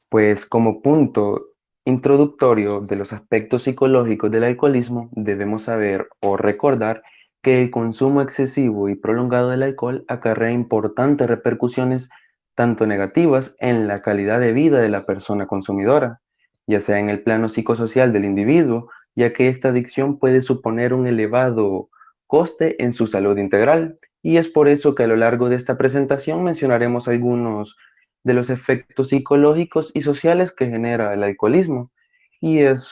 Pues como punto introductorio de los aspectos psicológicos del alcoholismo, debemos saber o recordar que el consumo excesivo y prolongado del alcohol acarrea importantes repercusiones tanto negativas en la calidad de vida de la persona consumidora, ya sea en el plano psicosocial del individuo, ya que esta adicción puede suponer un elevado coste en su salud integral, y es por eso que a lo largo de esta presentación mencionaremos algunos de los efectos psicológicos y sociales que genera el alcoholismo, y es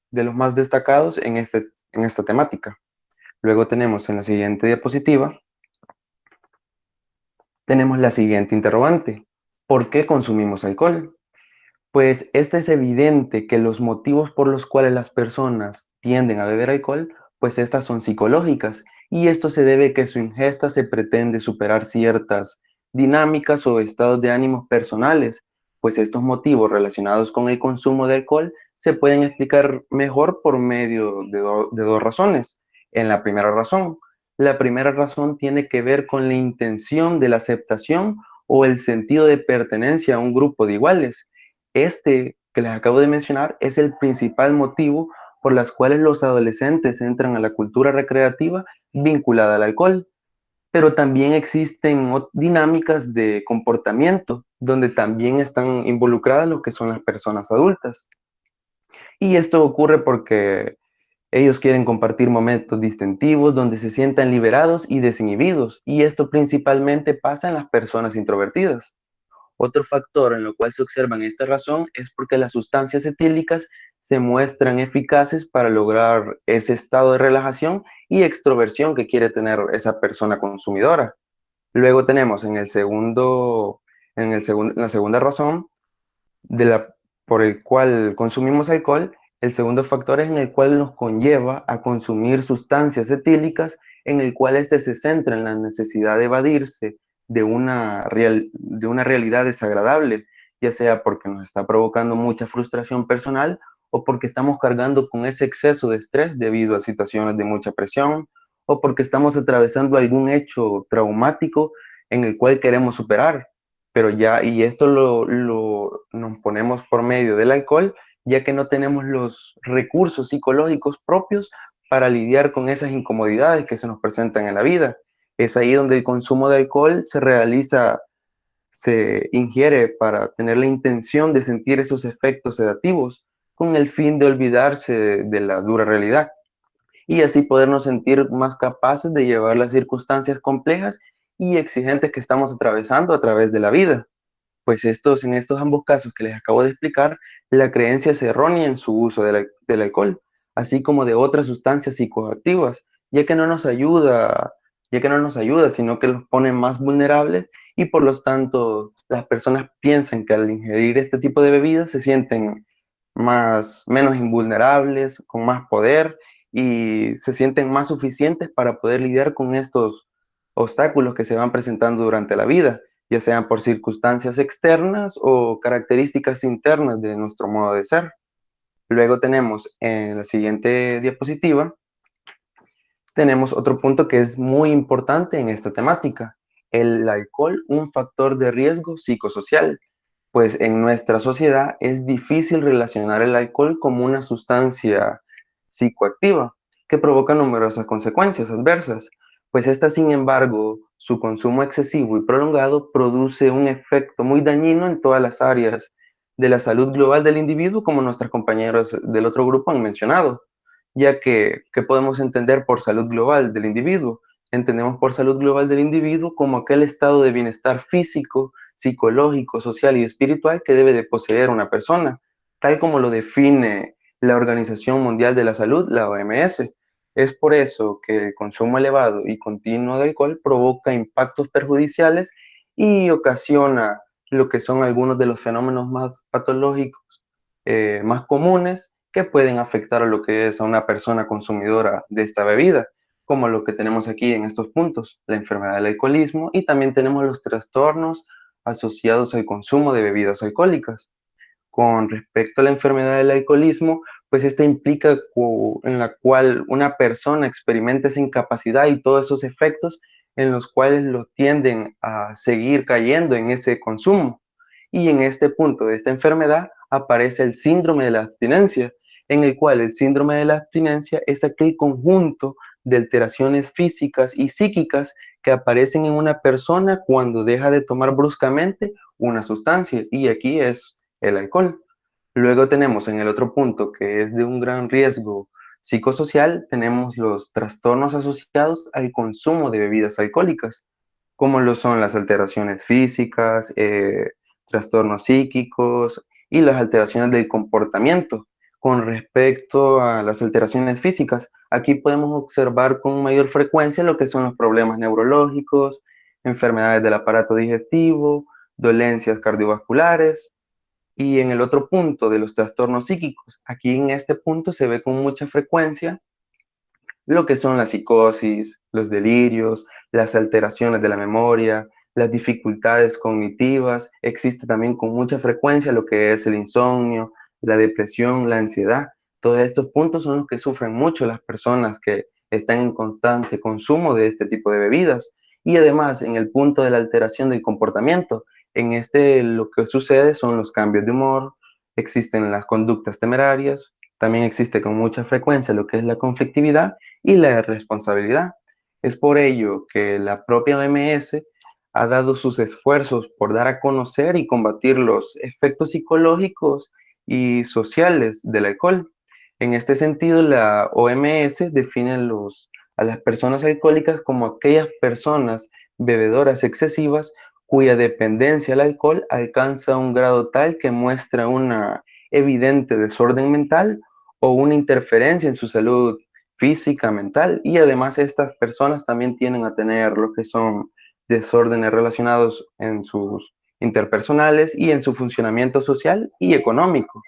de los más destacados en esta temática. Luego tenemos en la siguiente diapositiva, tenemos la siguiente interrogante: ¿por qué consumimos alcohol? Pues es evidente que los motivos por los cuales las personas tienden a beber alcohol, pues estas son psicológicas, y esto se debe a que su ingesta se pretende superar ciertas dinámicas o estados de ánimos personales, pues estos motivos relacionados con el consumo de alcohol se pueden explicar mejor por medio de dos razones. En la primera razón tiene que ver con la intención de la aceptación o el sentido de pertenencia a un grupo de iguales. Este que les acabo de mencionar es el principal motivo por las cuales los adolescentes entran a la cultura recreativa vinculada al alcohol. Pero también existen dinámicas de comportamiento donde también están involucradas lo que son las personas adultas. Y esto ocurre porque ellos quieren compartir momentos distintivos donde se sientan liberados y desinhibidos. Y esto principalmente pasa en las personas introvertidas. Otro factor en lo cual se observa en esta razón es porque las sustancias etílicas se muestran eficaces para lograr ese estado de relajación y extroversión que quiere tener esa persona consumidora. Luego tenemos en la segunda razón por el cual consumimos alcohol, el segundo factor es en el cual nos conlleva a consumir sustancias etílicas, en el cual este se centra en la necesidad de evadirse de una realidad desagradable, ya sea porque nos está provocando mucha frustración personal o porque estamos cargando con ese exceso de estrés debido a situaciones de mucha presión o porque estamos atravesando algún hecho traumático en el cual queremos superar. Pero ya, y esto nos ponemos por medio del alcohol, ya que no tenemos los recursos psicológicos propios para lidiar con esas incomodidades que se nos presentan en la vida. Es ahí donde el consumo de alcohol se ingiere para tener la intención de sentir esos efectos sedativos con el fin de olvidarse de la dura realidad y así podernos sentir más capaces de llevar las circunstancias complejas y exigentes que estamos atravesando a través de la vida. Pues en estos ambos casos que les acabo de explicar, la creencia es errónea en su uso del alcohol, así como de otras sustancias psicoactivas, ya que no nos ayuda, sino que los pone más vulnerables y por lo tanto las personas piensan que al ingerir este tipo de bebidas se sienten menos invulnerables, con más poder y se sienten más suficientes para poder lidiar con estos obstáculos que se van presentando durante la vida, ya sean por circunstancias externas o características internas de nuestro modo de ser. Luego tenemos en la siguiente diapositiva, tenemos otro punto que es muy importante en esta temática, el alcohol, un factor de riesgo psicosocial, pues en nuestra sociedad es difícil relacionar el alcohol como una sustancia psicoactiva que provoca numerosas consecuencias adversas, pues esta, sin embargo, su consumo excesivo y prolongado produce un efecto muy dañino en todas las áreas de la salud global del individuo, como nuestras compañeras del otro grupo han mencionado, ya que, ¿qué podemos entender por salud global del individuo? Entendemos por salud global del individuo como aquel estado de bienestar físico, psicológico, social y espiritual que debe de poseer una persona, tal como lo define la Organización Mundial de la Salud, la OMS. Es por eso que el consumo elevado y continuo de alcohol provoca impactos perjudiciales y ocasiona lo que son algunos de los fenómenos más patológicos, más comunes, que pueden afectar a lo que es a una persona consumidora de esta bebida, como lo que tenemos aquí en estos puntos, la enfermedad del alcoholismo, y también tenemos los trastornos asociados al consumo de bebidas alcohólicas. Con respecto a la enfermedad del alcoholismo, pues esta implica en la cual una persona experimenta esa incapacidad y todos esos efectos en los cuales los tienden a seguir cayendo en ese consumo. Y en este punto de esta enfermedad aparece el síndrome de la abstinencia, en el cual el síndrome de la abstinencia es aquel conjunto de alteraciones físicas y psíquicas que aparecen en una persona cuando deja de tomar bruscamente una sustancia, y aquí es el alcohol. Luego tenemos en el otro punto, que es de un gran riesgo psicosocial, tenemos los trastornos asociados al consumo de bebidas alcohólicas, como lo son las alteraciones físicas, trastornos psíquicos y las alteraciones del comportamiento. Con respecto a las alteraciones físicas, aquí podemos observar con mayor frecuencia lo que son los problemas neurológicos, enfermedades del aparato digestivo, dolencias cardiovasculares. Y en el otro punto de los trastornos psíquicos, aquí en este punto se ve con mucha frecuencia lo que son la psicosis, los delirios, las alteraciones de la memoria, las dificultades cognitivas. Existe también con mucha frecuencia lo que es el insomnio, la depresión, la ansiedad. Todos estos puntos son los que sufren mucho las personas que están en constante consumo de este tipo de bebidas. Y además, en el punto de la alteración del comportamiento, en este lo que sucede son los cambios de humor, existen las conductas temerarias, también existe con mucha frecuencia lo que es la conflictividad y la responsabilidad. Es por ello que la propia OMS ha dado sus esfuerzos por dar a conocer y combatir los efectos psicológicos y sociales del alcohol. En este sentido, la OMS define a las personas alcohólicas como aquellas personas bebedoras excesivas cuya dependencia al alcohol alcanza un grado tal que muestra una evidente desorden mental o una interferencia en su salud física, mental, y además estas personas también tienden a tener lo que son desórdenes relacionados en sus interpersonales y en su funcionamiento social y económico.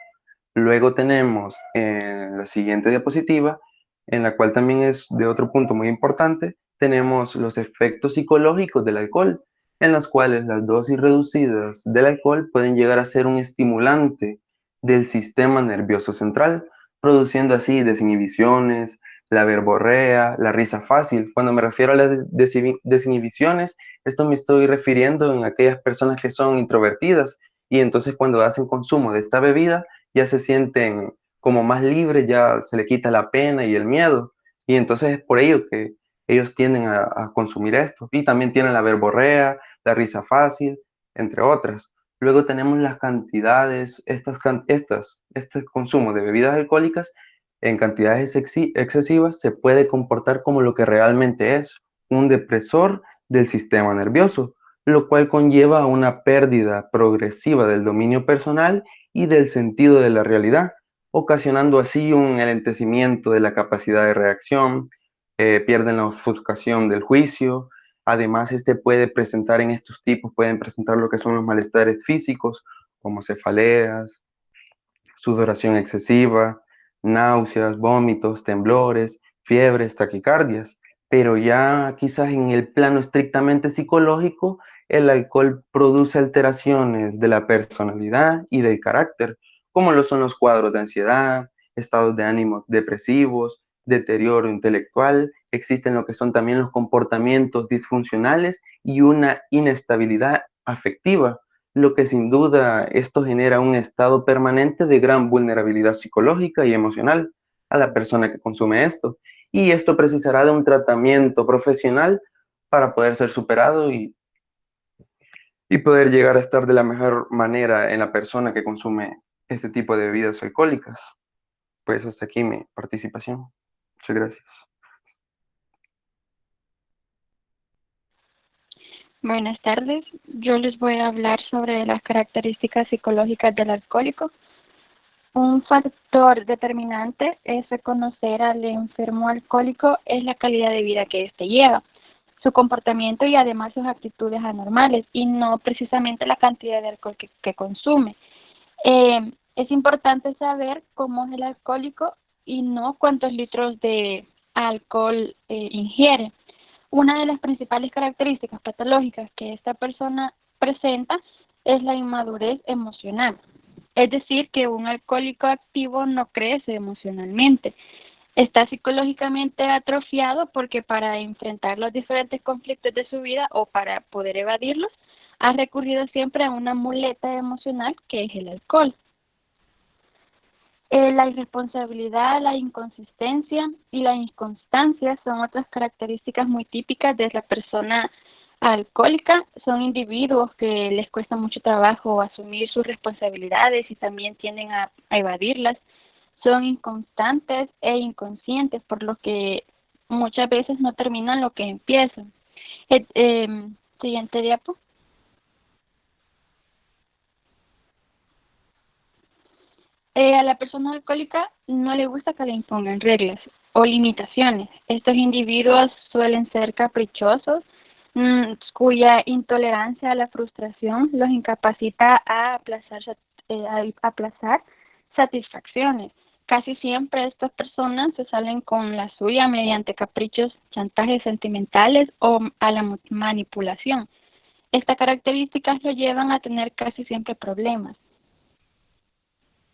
Luego tenemos en la siguiente diapositiva, en la cual también es de otro punto muy importante, tenemos los efectos psicológicos del alcohol, en las cuales las dosis reducidas del alcohol pueden llegar a ser un estimulante del sistema nervioso central, produciendo así desinhibiciones, la verborrea, la risa fácil. Cuando me refiero a las desinhibiciones, esto me estoy refiriendo en aquellas personas que son introvertidas y entonces cuando hacen consumo de esta bebida ya se sienten como más libres, ya se le quita la pena y el miedo. Y entonces es por ello que ellos tienden a consumir esto. Y también tienen la verborrea, la risa fácil, entre otras. Luego tenemos las cantidades, este consumo de bebidas alcohólicas en cantidades excesivas se puede comportar como lo que realmente es, un depresor del sistema nervioso, lo cual conlleva a una pérdida progresiva del dominio personal y del sentido de la realidad, ocasionando así un enlentecimiento de la capacidad de reacción, pierden la ofuscación del juicio. Además, este puede presentar en estos tipos, pueden presentar lo que son los malestares físicos, como cefaleas, sudoración excesiva, náuseas, vómitos, temblores, fiebres, taquicardias. Pero ya quizás en el plano estrictamente psicológico, el alcohol produce alteraciones de la personalidad y del carácter, como lo son los cuadros de ansiedad, estados de ánimo depresivos, deterioro intelectual, existen lo que son también los comportamientos disfuncionales y una inestabilidad afectiva, lo que sin duda esto genera un estado permanente de gran vulnerabilidad psicológica y emocional a la persona que consume esto. Y esto precisará de un tratamiento profesional para poder ser superado y poder llegar a estar de la mejor manera en la persona que consume este tipo de bebidas alcohólicas. Pues hasta aquí mi participación. Muchas gracias. Buenas tardes. Yo les voy a hablar sobre las características psicológicas del alcohólico. Un factor determinante es reconocer al enfermo alcohólico es la calidad de vida que éste lleva, su comportamiento y además sus actitudes anormales, y no precisamente la cantidad de alcohol que consume. Es importante saber cómo es el alcohólico y no cuántos litros de alcohol ingiere. Una de las principales características patológicas que esta persona presenta es la inmadurez emocional. Es decir, que un alcohólico activo no crece emocionalmente. Está psicológicamente atrofiado porque para enfrentar los diferentes conflictos de su vida o para poder evadirlos, ha recurrido siempre a una muleta emocional que es el alcohol. La irresponsabilidad, la inconsistencia y la inconstancia son otras características muy típicas de la persona alcohólica. Son individuos que les cuesta mucho trabajo asumir sus responsabilidades y también tienden a evadirlas. Son inconstantes e inconscientes, por lo que muchas veces no terminan lo que empiezan. Siguiente diapo. A la persona alcohólica no le gusta que le impongan reglas o limitaciones. Estos individuos suelen ser caprichosos, cuya intolerancia a la frustración los incapacita a aplazar satisfacciones. Casi siempre estas personas se salen con la suya mediante caprichos, chantajes sentimentales o a la manipulación. Estas características lo llevan a tener casi siempre problemas.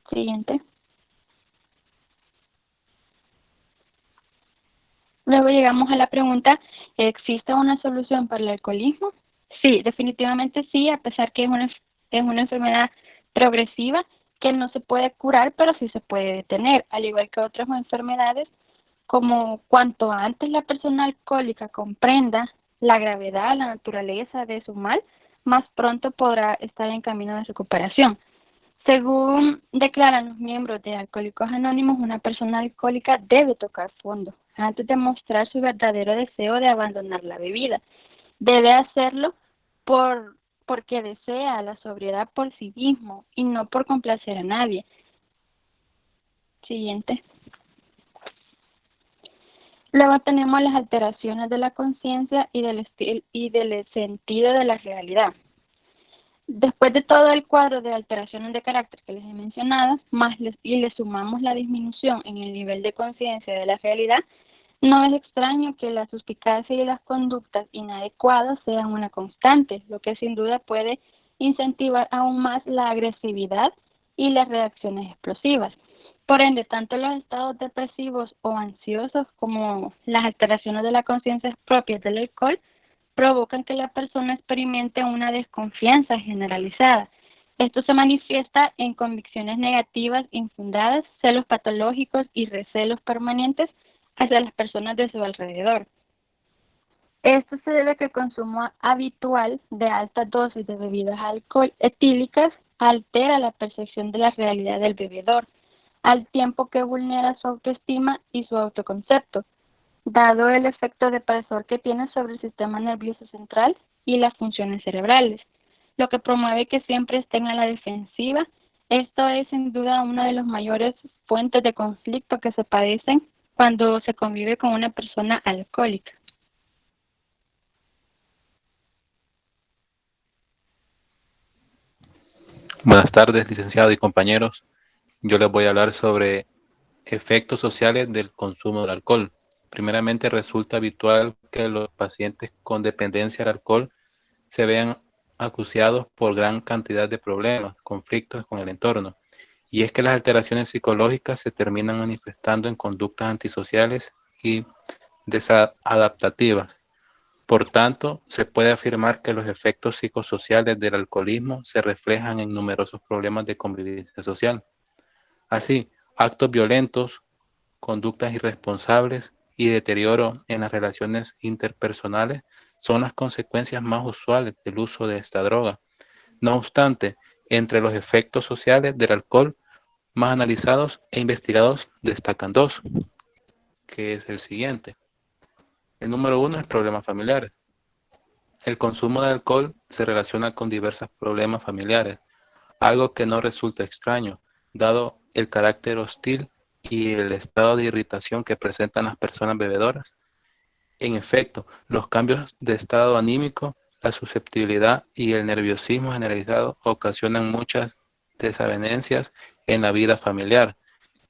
Siguiente. Luego llegamos a la pregunta, ¿existe una solución para el alcoholismo? Sí, definitivamente sí, a pesar que es una enfermedad progresiva que no se puede curar, pero sí se puede detener, al igual que otras enfermedades, como cuanto antes la persona alcohólica comprenda la gravedad, la naturaleza de su mal, más pronto podrá estar en camino de recuperación. Según declaran los miembros de Alcohólicos Anónimos, una persona alcohólica debe tocar fondo antes de mostrar su verdadero deseo de abandonar la bebida. Debe hacerlo porque desea la sobriedad por sí mismo y no por complacer a nadie. Siguiente. Luego tenemos las alteraciones de la conciencia y del sentido de la realidad. Después de todo el cuadro de alteraciones de carácter que les he mencionado, le sumamos la disminución en el nivel de conciencia de la realidad, no es extraño que la suspicacia y las conductas inadecuadas sean una constante, lo que sin duda puede incentivar aún más la agresividad y las reacciones explosivas. Por ende, tanto los estados depresivos o ansiosos como las alteraciones de la conciencia propias del alcohol provocan que la persona experimente una desconfianza generalizada. Esto se manifiesta en convicciones negativas infundadas, celos patológicos y recelos permanentes hacia las personas de su alrededor. Esto se debe a que el consumo habitual de altas dosis de bebidas etílicas altera la percepción de la realidad del bebedor, al tiempo que vulnera su autoestima y su autoconcepto, dado el efecto depresor que tiene sobre el sistema nervioso central y las funciones cerebrales, lo que promueve que siempre estén a la defensiva. Esto es sin duda una de las mayores fuentes de conflicto que se padecen cuando se convive con una persona alcohólica. Buenas tardes, licenciado y compañeros. yo les voy a hablar sobre efectos sociales del consumo del alcohol. Primeramente, resulta habitual que los pacientes con dependencia al alcohol se vean acuciados por gran cantidad de problemas, conflictos con el entorno. Y es que las alteraciones psicológicas se terminan manifestando en conductas antisociales y desadaptativas. Por tanto, se puede afirmar que los efectos psicosociales del alcoholismo se reflejan en numerosos problemas de convivencia social. Así, actos violentos, conductas irresponsables y deterioro en las relaciones interpersonales son las consecuencias más usuales del uso de esta droga. No obstante, entre los efectos sociales del alcohol más analizados e investigados destacan dos, que es el siguiente. El número uno es problemas familiares. El consumo de alcohol se relaciona con diversos problemas familiares, algo que no resulta extraño, dado el carácter hostil y el estado de irritación que presentan las personas bebedoras. En efecto, los cambios de estado anímico, la susceptibilidad y el nerviosismo generalizado ocasionan muchas desavenencias en la vida familiar,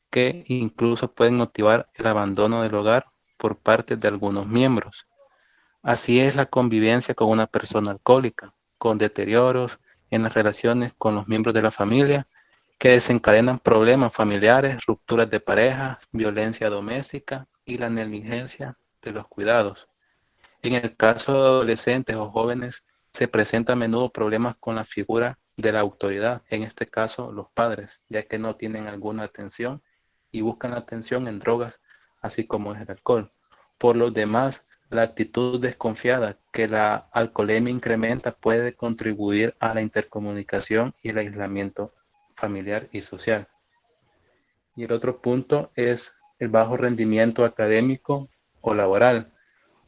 que incluso pueden motivar el abandono del hogar por parte de algunos miembros. Así es la convivencia con una persona alcohólica, con deterioros en las relaciones con los miembros de la familia, que desencadenan problemas familiares, rupturas de pareja, violencia doméstica y la negligencia de los cuidados. En el caso de adolescentes o jóvenes, se presentan a menudo problemas con la figura de la autoridad, en este caso los padres, ya que no tienen alguna atención y buscan la atención en drogas, así como es el alcohol. Por lo demás, la actitud desconfiada que la alcoholemia incrementa puede contribuir a la intercomunicación y el aislamiento familiar y social. Y el otro punto es el bajo rendimiento académico o laboral.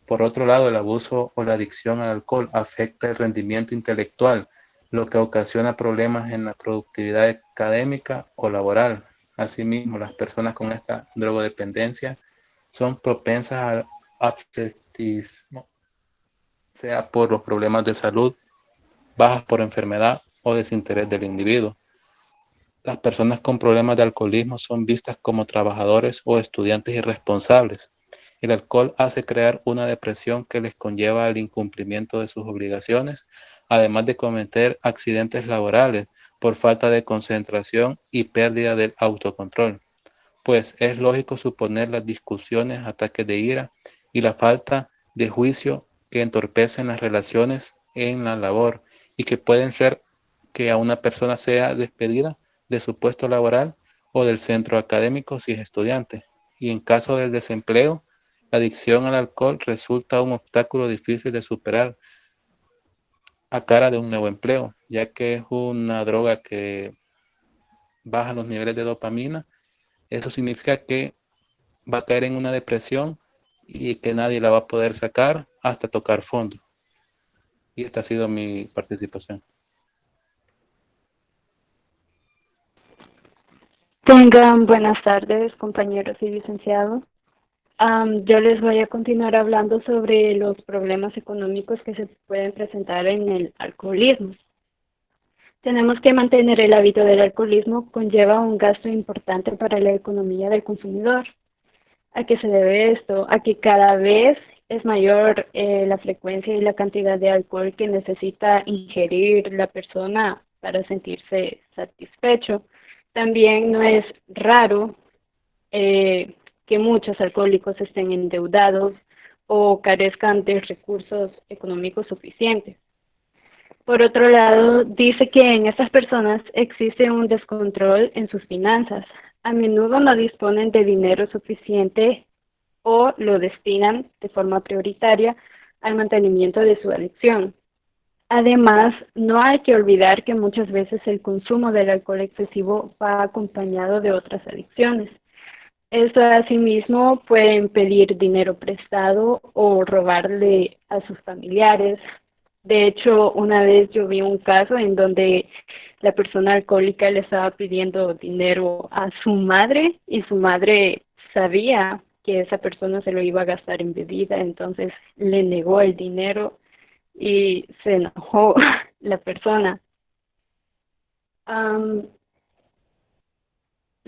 Por otro lado, el abuso o la adicción al alcohol afecta el rendimiento intelectual, lo que ocasiona problemas en la productividad académica o laboral. Asimismo, las personas con esta drogodependencia son propensas al absentismo, sea por los problemas de salud, bajas por enfermedad o desinterés del individuo. Las personas con problemas de alcoholismo son vistas como trabajadores o estudiantes irresponsables. El alcohol hace crear una depresión que les conlleva al incumplimiento de sus obligaciones, además de cometer accidentes laborales por falta de concentración y pérdida del autocontrol. Pues es lógico suponer las discusiones, ataques de ira y la falta de juicio que entorpecen las relaciones en la labor y que pueden ser que a una persona sea despedida de su puesto laboral o del centro académico si es estudiante. Y en caso del desempleo, la adicción al alcohol resulta un obstáculo difícil de superar a cara de un nuevo empleo, ya que es una droga que baja los niveles de dopamina. Eso significa que va a caer en una depresión y que nadie la va a poder sacar hasta tocar fondo. Y esta ha sido mi participación. Tengan buenas tardes, compañeros y licenciados. Yo les voy a continuar hablando sobre los problemas económicos que se pueden presentar en el alcoholismo. Tenemos que mantener el hábito del alcoholismo conlleva un gasto importante para la economía del consumidor. ¿A qué se debe esto? A que cada vez es mayor la frecuencia y la cantidad de alcohol que necesita ingerir la persona para sentirse satisfecho. También no es raro que muchos alcohólicos estén endeudados o carezcan de recursos económicos suficientes. Por otro lado, dice que en estas personas existe un descontrol en sus finanzas. A menudo no disponen de dinero suficiente o lo destinan de forma prioritaria al mantenimiento de su adicción. Además, no hay que olvidar que muchas veces el consumo del alcohol excesivo va acompañado de otras adicciones. Esto asimismo pueden pedir dinero prestado o robarle a sus familiares. De hecho, una vez yo vi un caso en donde la persona alcohólica le estaba pidiendo dinero a su madre y su madre sabía que esa persona se lo iba a gastar en bebida, entonces le negó el dinero y se enojó la persona.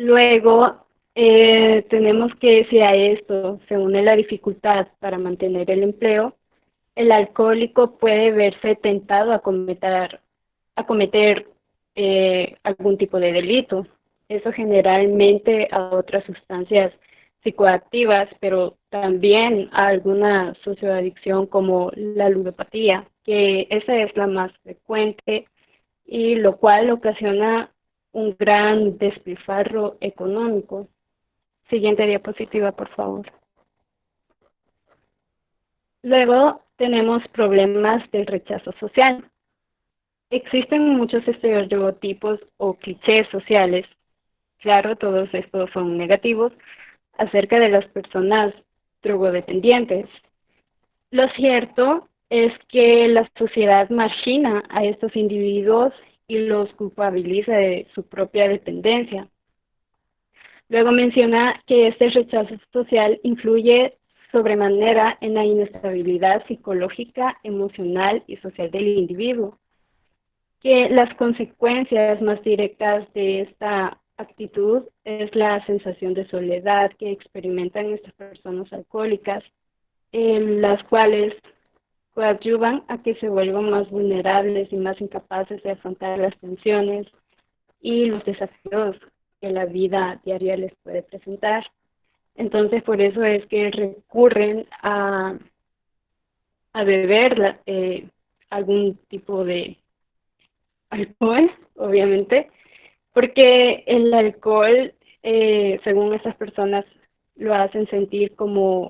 Luego, tenemos que si a esto se une la dificultad para mantener el empleo, el alcohólico puede verse tentado a cometer algún tipo de delito. Eso generalmente a otras sustancias psicoactivas, pero también a alguna socioadicción como la ludopatía, que esa es la más frecuente y lo cual ocasiona un gran despilfarro económico. Siguiente diapositiva, por favor. Luego tenemos problemas del rechazo social. Existen muchos estereotipos o clichés sociales, claro, todos estos son negativos, acerca de las personas drogodependientes. Lo cierto es que la sociedad margina a estos individuos y los culpabiliza de su propia dependencia. Luego menciona que este rechazo social influye sobremanera en la inestabilidad psicológica, emocional y social del individuo, que las consecuencias más directas de esta actitud es la sensación de soledad que experimentan estas personas alcohólicas, las cuales coadyuvan a que se vuelvan más vulnerables y más incapaces de afrontar las tensiones y los desafíos que la vida diaria les puede presentar. Entonces, por eso es que recurren a beber algún tipo de alcohol, obviamente, porque el alcohol, según estas personas, lo hacen sentir como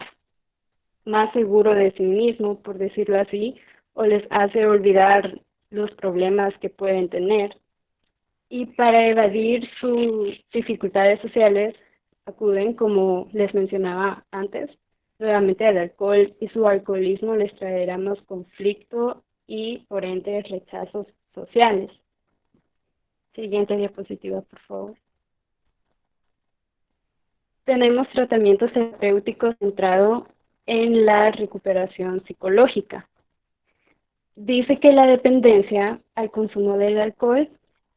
más seguro de sí mismo, por decirlo así, o les hace olvidar los problemas que pueden tener. Y para evadir sus dificultades sociales, acuden, como les mencionaba antes, nuevamente al alcohol, y su alcoholismo les traerá más conflicto y, por ende, rechazos sociales. Siguiente diapositiva, por favor. Tenemos tratamientos terapéuticos centrados en la recuperación psicológica. Dice que la dependencia al consumo del alcohol,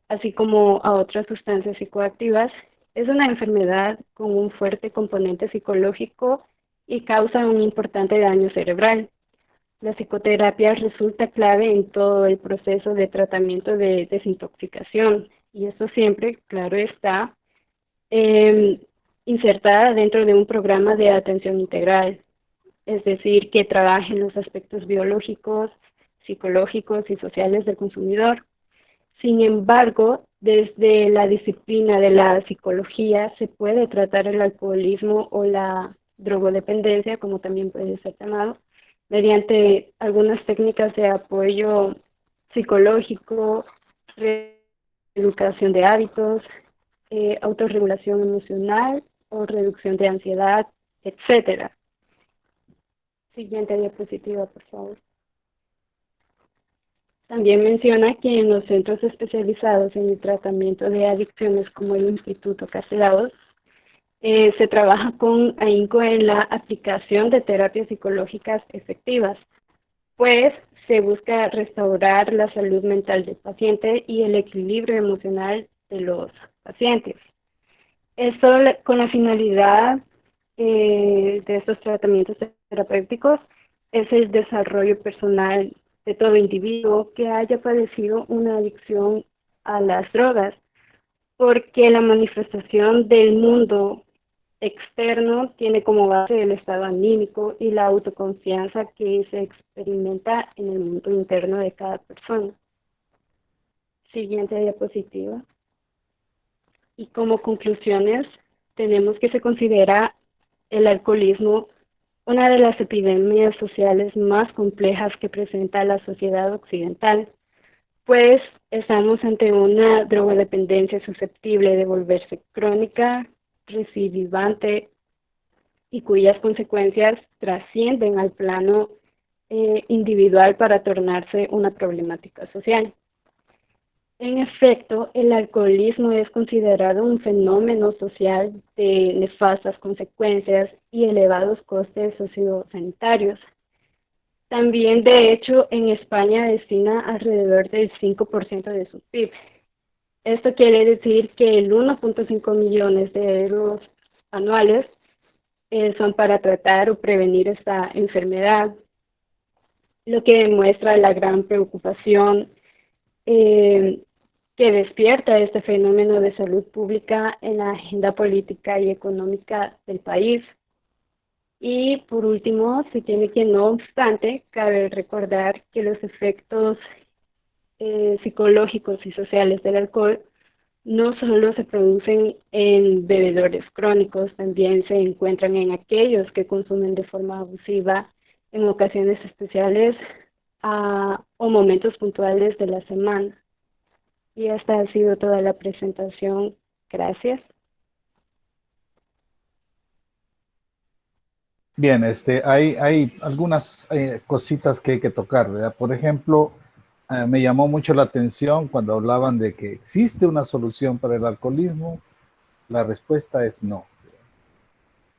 así como a otras sustancias psicoactivas, es una enfermedad con un fuerte componente psicológico y causa un importante daño cerebral. La psicoterapia resulta clave en todo el proceso de tratamiento de desintoxicación, y esto siempre, claro está, insertada dentro de un programa de atención integral, es decir, que trabaje en los aspectos biológicos, psicológicos y sociales del consumidor. Sin embargo, desde la disciplina de la psicología se puede tratar el alcoholismo o la drogodependencia, como también puede ser llamado, mediante algunas técnicas de apoyo psicológico, reeducación de hábitos, autorregulación emocional o reducción de ansiedad, etc. Siguiente diapositiva, por favor. También menciona que en los centros especializados en el tratamiento de adicciones como el Instituto Caselados, se trabaja con ahínco en la aplicación de terapias psicológicas efectivas, pues se busca restaurar la salud mental del paciente y el equilibrio emocional de los pacientes. Esto con la finalidad de estos tratamientos terapéuticos es el desarrollo personal de todo individuo que haya padecido una adicción a las drogas, porque la manifestación del mundo externo tiene como base el estado anímico y la autoconfianza que se experimenta en el mundo interno de cada persona. Siguiente diapositiva. Y como conclusiones, tenemos que se considera el alcoholismo una de las epidemias sociales más complejas que presenta la sociedad occidental, pues estamos ante una drogodependencia susceptible de volverse crónica, recidivante y cuyas consecuencias trascienden al plano individual para tornarse una problemática social. En efecto, el alcoholismo es considerado un fenómeno social de nefastas consecuencias y elevados costes sociosanitarios. También, de hecho, en España destina alrededor del 5% de su PIB. Esto quiere decir que el 1.5 millones de euros anuales son para tratar o prevenir esta enfermedad, lo que demuestra la gran preocupación que despierta este fenómeno de salud pública en la agenda política y económica del país. Y por último, se tiene que, no obstante, cabe recordar que los efectos psicológicos y sociales del alcohol no solo se producen en bebedores crónicos, también se encuentran en aquellos que consumen de forma abusiva en ocasiones especiales o momentos puntuales de la semana. Y esta ha sido toda la presentación. Gracias. Bien, hay algunas cositas que hay que tocar, ¿verdad? Por ejemplo, me llamó mucho la atención cuando hablaban de que existe una solución para el alcoholismo. La respuesta es no.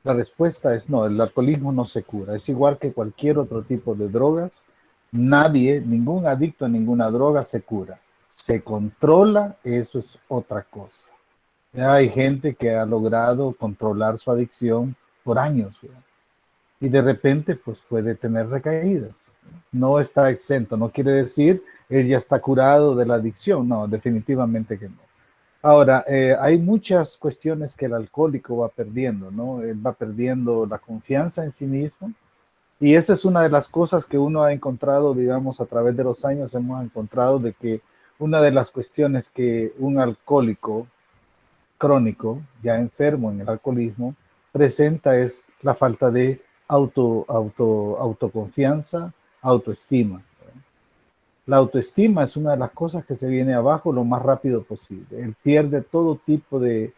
La respuesta es no, el alcoholismo no se cura. Es igual que cualquier otro tipo de drogas. Nadie, ningún adicto a ninguna droga se cura. Se controla, eso es otra cosa. Ya hay gente que ha logrado controlar su adicción por años, ¿verdad? Y de repente pues puede tener recaídas. No está exento, no quiere decir él ya está curado de la adicción, no, definitivamente que no. Ahora, hay muchas cuestiones que el alcohólico va perdiendo, ¿no? Él va perdiendo la confianza en sí mismo, y esa es una de las cosas que uno ha encontrado, digamos, a través de los años hemos encontrado de que una de las cuestiones que un alcohólico crónico, ya enfermo en el alcoholismo, presenta es la falta de autoconfianza, autoestima. La autoestima es una de las cosas que se viene abajo lo más rápido posible. Él pierde todo tipo de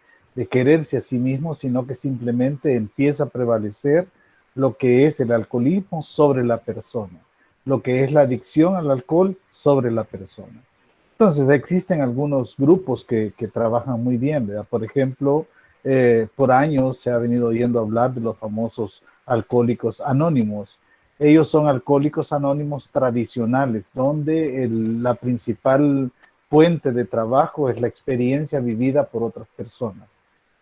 quererse a sí mismo, sino que simplemente empieza a prevalecer lo que es el alcoholismo sobre la persona, lo que es la adicción al alcohol sobre la persona. Entonces existen algunos grupos que trabajan muy bien, ¿verdad? Por ejemplo, por años se ha venido oyendo hablar de los famosos alcohólicos anónimos. Ellos son alcohólicos anónimos tradicionales, donde la principal fuente de trabajo es la experiencia vivida por otras personas.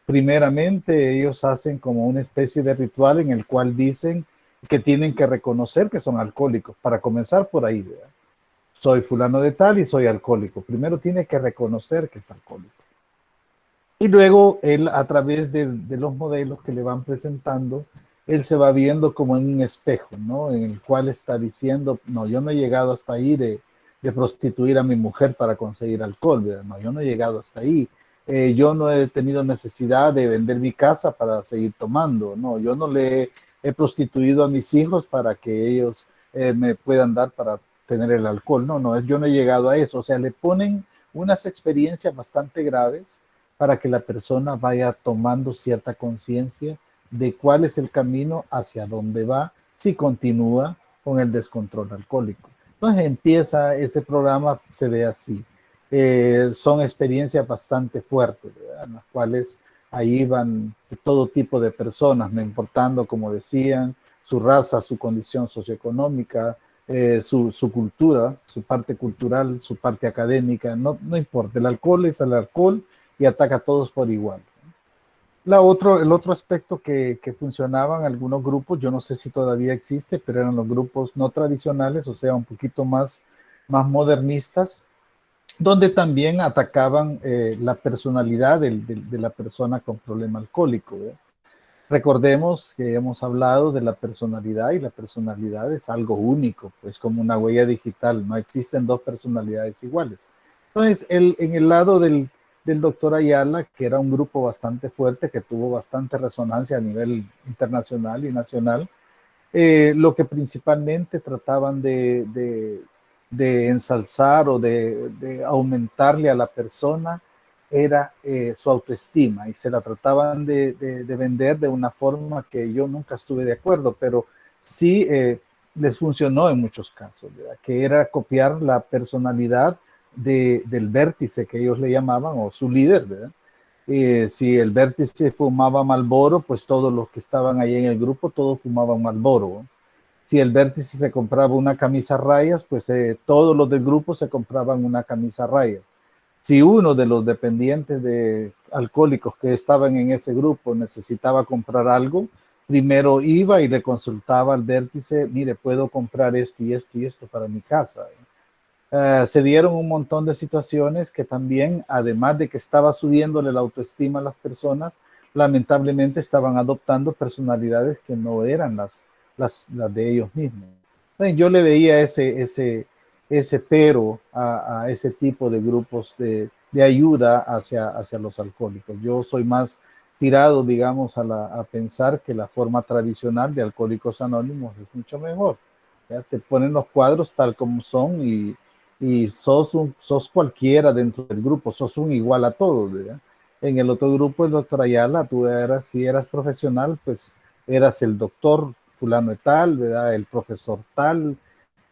Primeramente, ellos hacen como una especie de ritual en el cual dicen que tienen que reconocer que son alcohólicos, para comenzar por ahí, ¿verdad? Soy fulano de tal y soy alcohólico. Primero tiene que reconocer que es alcohólico. Y luego él, a través de los modelos que le van presentando, él se va viendo como en un espejo, ¿no? En el cual está diciendo, no, yo no he llegado hasta ahí de prostituir a mi mujer para conseguir alcohol, ¿verdad? No, yo no he llegado hasta ahí. Yo no he tenido necesidad de vender mi casa para seguir tomando, no, yo no le he prostituido a mis hijos para que ellos me puedan dar para tener el alcohol, no, yo no he llegado a eso. O sea, le ponen unas experiencias bastante graves para que la persona vaya tomando cierta conciencia de cuál es el camino hacia dónde va si continúa con el descontrol alcohólico. Entonces empieza ese programa, se ve así. Son experiencias bastante fuertes, ¿verdad? En las cuales ahí van todo tipo de personas, no importando, como decían, su raza, su condición socioeconómica, su cultura, su parte cultural, su parte académica, no importa. El alcohol es el alcohol y ataca a todos por igual. El otro aspecto que funcionaban algunos grupos, yo no sé si todavía existe, pero eran los grupos no tradicionales, o sea, un poquito más modernistas, donde también atacaban la personalidad de la persona con problema alcohólico, ¿verdad? Recordemos que hemos hablado de la personalidad, y la personalidad es algo único, pues como una huella digital, no existen dos personalidades iguales. Entonces, en el lado del doctor Ayala, que era un grupo bastante fuerte, que tuvo bastante resonancia a nivel internacional y nacional, lo que principalmente trataban de ensalzar o de aumentarle a la persona era su autoestima, y se la trataban de vender de una forma que yo nunca estuve de acuerdo, pero sí les funcionó en muchos casos, ¿verdad? Que era copiar la personalidad del vértice que ellos le llamaban, o su líder, ¿verdad? Si el vértice fumaba Marlboro, pues todos los que estaban ahí en el grupo, todos fumaban Marlboro, ¿no? Si el vértice se compraba una camisa a rayas, pues todos los del grupo se compraban una camisa a rayas. Si uno de los dependientes de alcohólicos que estaban en ese grupo necesitaba comprar algo, primero iba y le consultaba al vértice, mire, puedo comprar esto y esto y esto para mi casa. Se dieron un montón de situaciones que también, además de que estaba subiéndole la autoestima a las personas, lamentablemente estaban adoptando personalidades que no eran las de ellos mismos. Yo le veía ese pero a ese tipo de grupos de ayuda hacia los alcohólicos. Yo soy más tirado, digamos, a pensar que la forma tradicional de Alcohólicos Anónimos es mucho mejor. ¿Ya? Te ponen los cuadros tal como son y sos cualquiera dentro del grupo, sos un igual a todos, ¿verdad? En el otro grupo, el doctor Ayala, tú eras, si eras profesional, pues eras el doctor fulano de tal, ¿verdad? El profesor tal,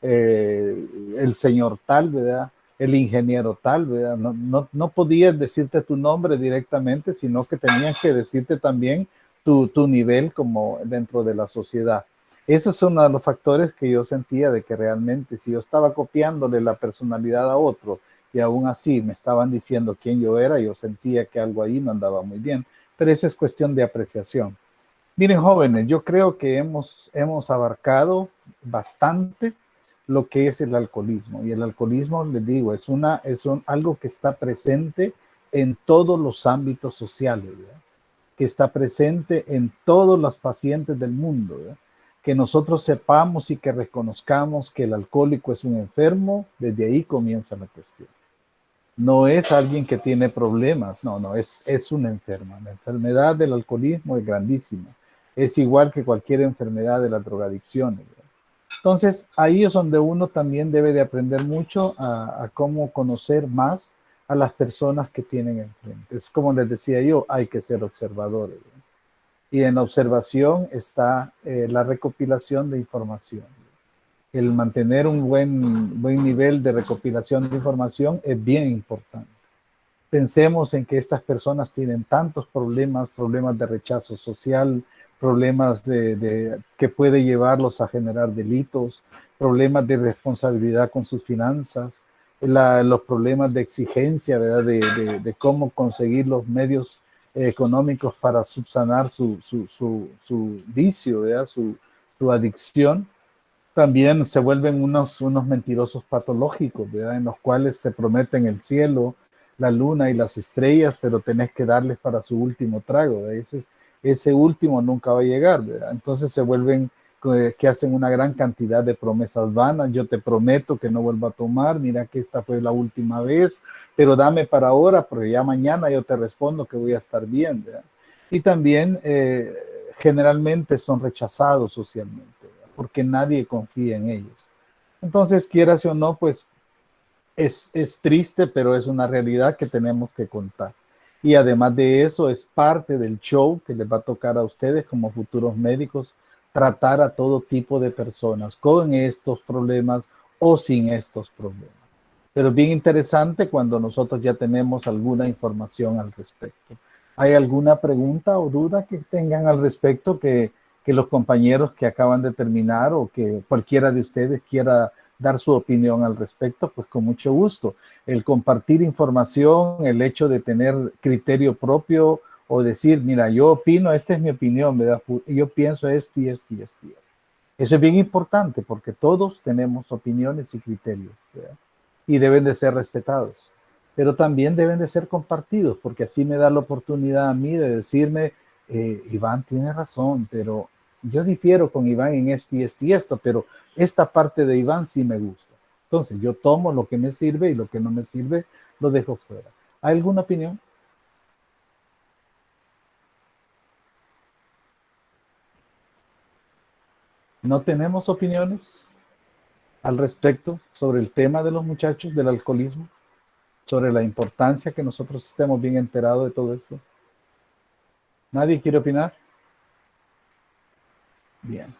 el señor tal, ¿verdad? El ingeniero tal, ¿verdad? No podías decirte tu nombre directamente, sino que tenían que decirte también tu nivel como dentro de la sociedad. Esos son uno de los factores que yo sentía de que realmente si yo estaba copiándole la personalidad a otro y aún así me estaban diciendo quién yo era, yo sentía que algo ahí no andaba muy bien. Pero esa es cuestión de apreciación. Miren, jóvenes, yo creo que hemos abarcado bastante lo que es el alcoholismo. Y el alcoholismo, les digo, es algo que está presente en todos los ámbitos sociales, ¿verdad? Que está presente en todos los pacientes del mundo, ¿verdad? Que nosotros sepamos y que reconozcamos que el alcohólico es un enfermo, desde ahí comienza la cuestión. No es alguien que tiene problemas, no, es una enferma. La enfermedad del alcoholismo es grandísima. Es igual que cualquier enfermedad de la drogadicción, ¿verdad? Entonces, ahí es donde uno también debe de aprender mucho a cómo conocer más a las personas que tienen enfrente. Es como les decía yo, hay que ser observadores, ¿verdad? Y en la observación está la recopilación de información. El mantener un buen nivel de recopilación de información es bien importante. Pensemos en que estas personas tienen tantos problemas de rechazo social, problemas que puede llevarlos a generar delitos, problemas de responsabilidad con sus finanzas, los problemas de exigencia, ¿verdad? De cómo conseguir los medios económicos para subsanar su vicio, ¿verdad? Su adicción. También se vuelven unos mentirosos patológicos, ¿verdad? En los cuales te prometen el cielo, la luna y las estrellas, pero tenés que darles para su último trago, ¿verdad? Ese último nunca va a llegar, ¿verdad? Entonces se vuelven que hacen una gran cantidad de promesas vanas. Yo te prometo que no vuelva a tomar, mira que esta fue la última vez, pero dame para ahora, porque ya mañana yo te respondo que voy a estar bien, ¿verdad? Y también generalmente son rechazados socialmente, ¿verdad? Porque nadie confía en ellos. Entonces, quieras o no, pues es triste, pero es una realidad que tenemos que contar. Y además de eso, es parte del show que les va a tocar a ustedes como futuros médicos, tratar a todo tipo de personas con estos problemas o sin estos problemas. Pero es bien interesante cuando nosotros ya tenemos alguna información al respecto. ¿Hay alguna pregunta o duda que tengan al respecto que los compañeros que acaban de terminar o que cualquiera de ustedes quiera dar su opinión al respecto? Pues con mucho gusto. El compartir información, el hecho de tener criterio propio o decir, mira, yo opino, esta es mi opinión, ¿verdad? Yo pienso esto y esto y esto y esto. Eso es bien importante porque todos tenemos opiniones y criterios, ¿verdad? Y deben de ser respetados, pero también deben de ser compartidos, porque así me da la oportunidad a mí de decirme, Iván tiene razón, pero yo difiero con Iván en esto y esto y esto, pero esta parte de Iván sí me gusta. Entonces yo tomo lo que me sirve y lo que no me sirve lo dejo fuera. ¿Hay alguna opinión? ¿No tenemos opiniones al respecto sobre el tema de los muchachos del alcoholismo? Sobre la importancia que nosotros estemos bien enterados de todo esto. ¿Nadie quiere opinar? Bien.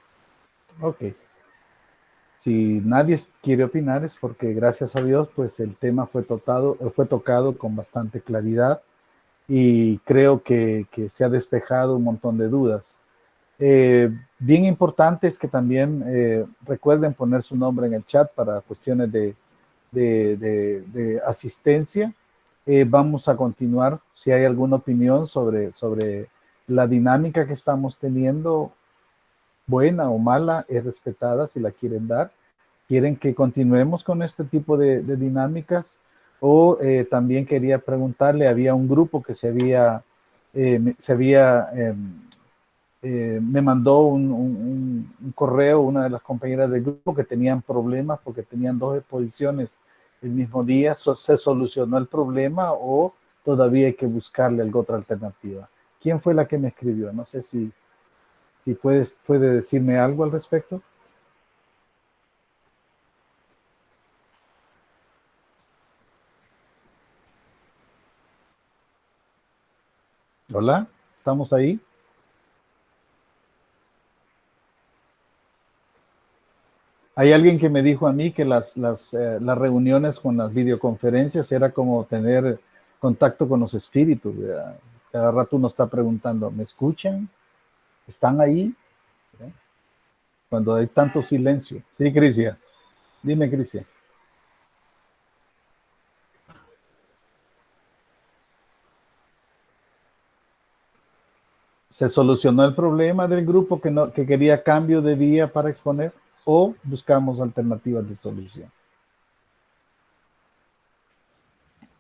Ok. Si nadie quiere opinar es porque gracias a Dios pues el tema fue tocado con bastante claridad y creo que se ha despejado un montón de dudas. Bien importante es que también recuerden poner su nombre en el chat para cuestiones de asistencia Vamos a continuar. Si hay alguna opinión sobre la dinámica que estamos teniendo, buena o mala, es respetada si la quieren dar. ¿Quieren que continuemos con este tipo de dinámicas? O también quería preguntarle, había un grupo que me mandó un correo, una de las compañeras del grupo, que tenían problemas porque tenían 2 exposiciones el mismo día. ¿Se solucionó el problema o todavía hay que buscarle alguna otra alternativa? ¿Quién fue la que me escribió? No sé si puede decirme algo al respecto. Hola, ¿estamos ahí? Hay alguien que me dijo a mí que las reuniones con las videoconferencias era como tener contacto con los espíritus, ¿verdad? Cada rato uno está preguntando, ¿me escuchan? ¿Están ahí? ¿verdad? Cuando hay tanto silencio. Sí, Cristian. Dime, Cristian. ¿Se solucionó el problema del grupo que quería cambio de día para exponer o buscamos alternativas de solución?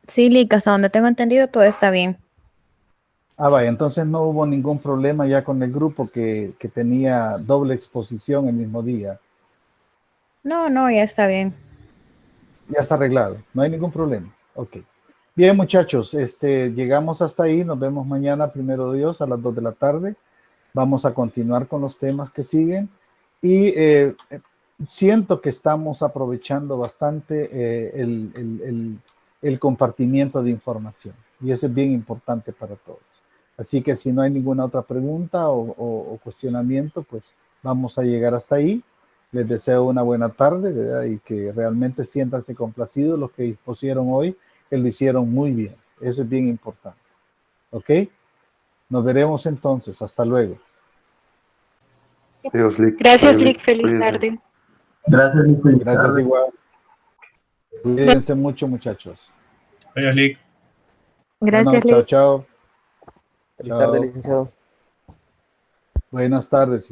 Sí, Lick, hasta donde tengo entendido todo está bien. Ah, vaya, entonces no hubo ningún problema ya con el grupo que tenía doble exposición el mismo día. No, ya está bien. Ya está arreglado, no hay ningún problema. Ok. Bien, muchachos, llegamos hasta ahí. Nos vemos mañana, primero Dios, a las 2 de la tarde. Vamos a continuar con los temas que siguen. Y siento que estamos aprovechando bastante el compartimiento de información. Y eso es bien importante para todos. Así que si no hay ninguna otra pregunta o cuestionamiento, pues vamos a llegar hasta ahí. Les deseo una buena tarde, ¿verdad? Y que realmente siéntanse complacidos los que expusieron hoy, que lo hicieron muy bien. Eso es bien importante. ¿Ok? Nos veremos entonces. Hasta luego. Adiós, Lick. Gracias, Lick. Feliz tarde. Gracias, Lick. Feliz Gracias tarde. igual. Cuídense mucho, muchachos. Adiós, Lick. Gracias, Bueno, Lick. chao. Feliz tarde, licenciado. Buenas tardes.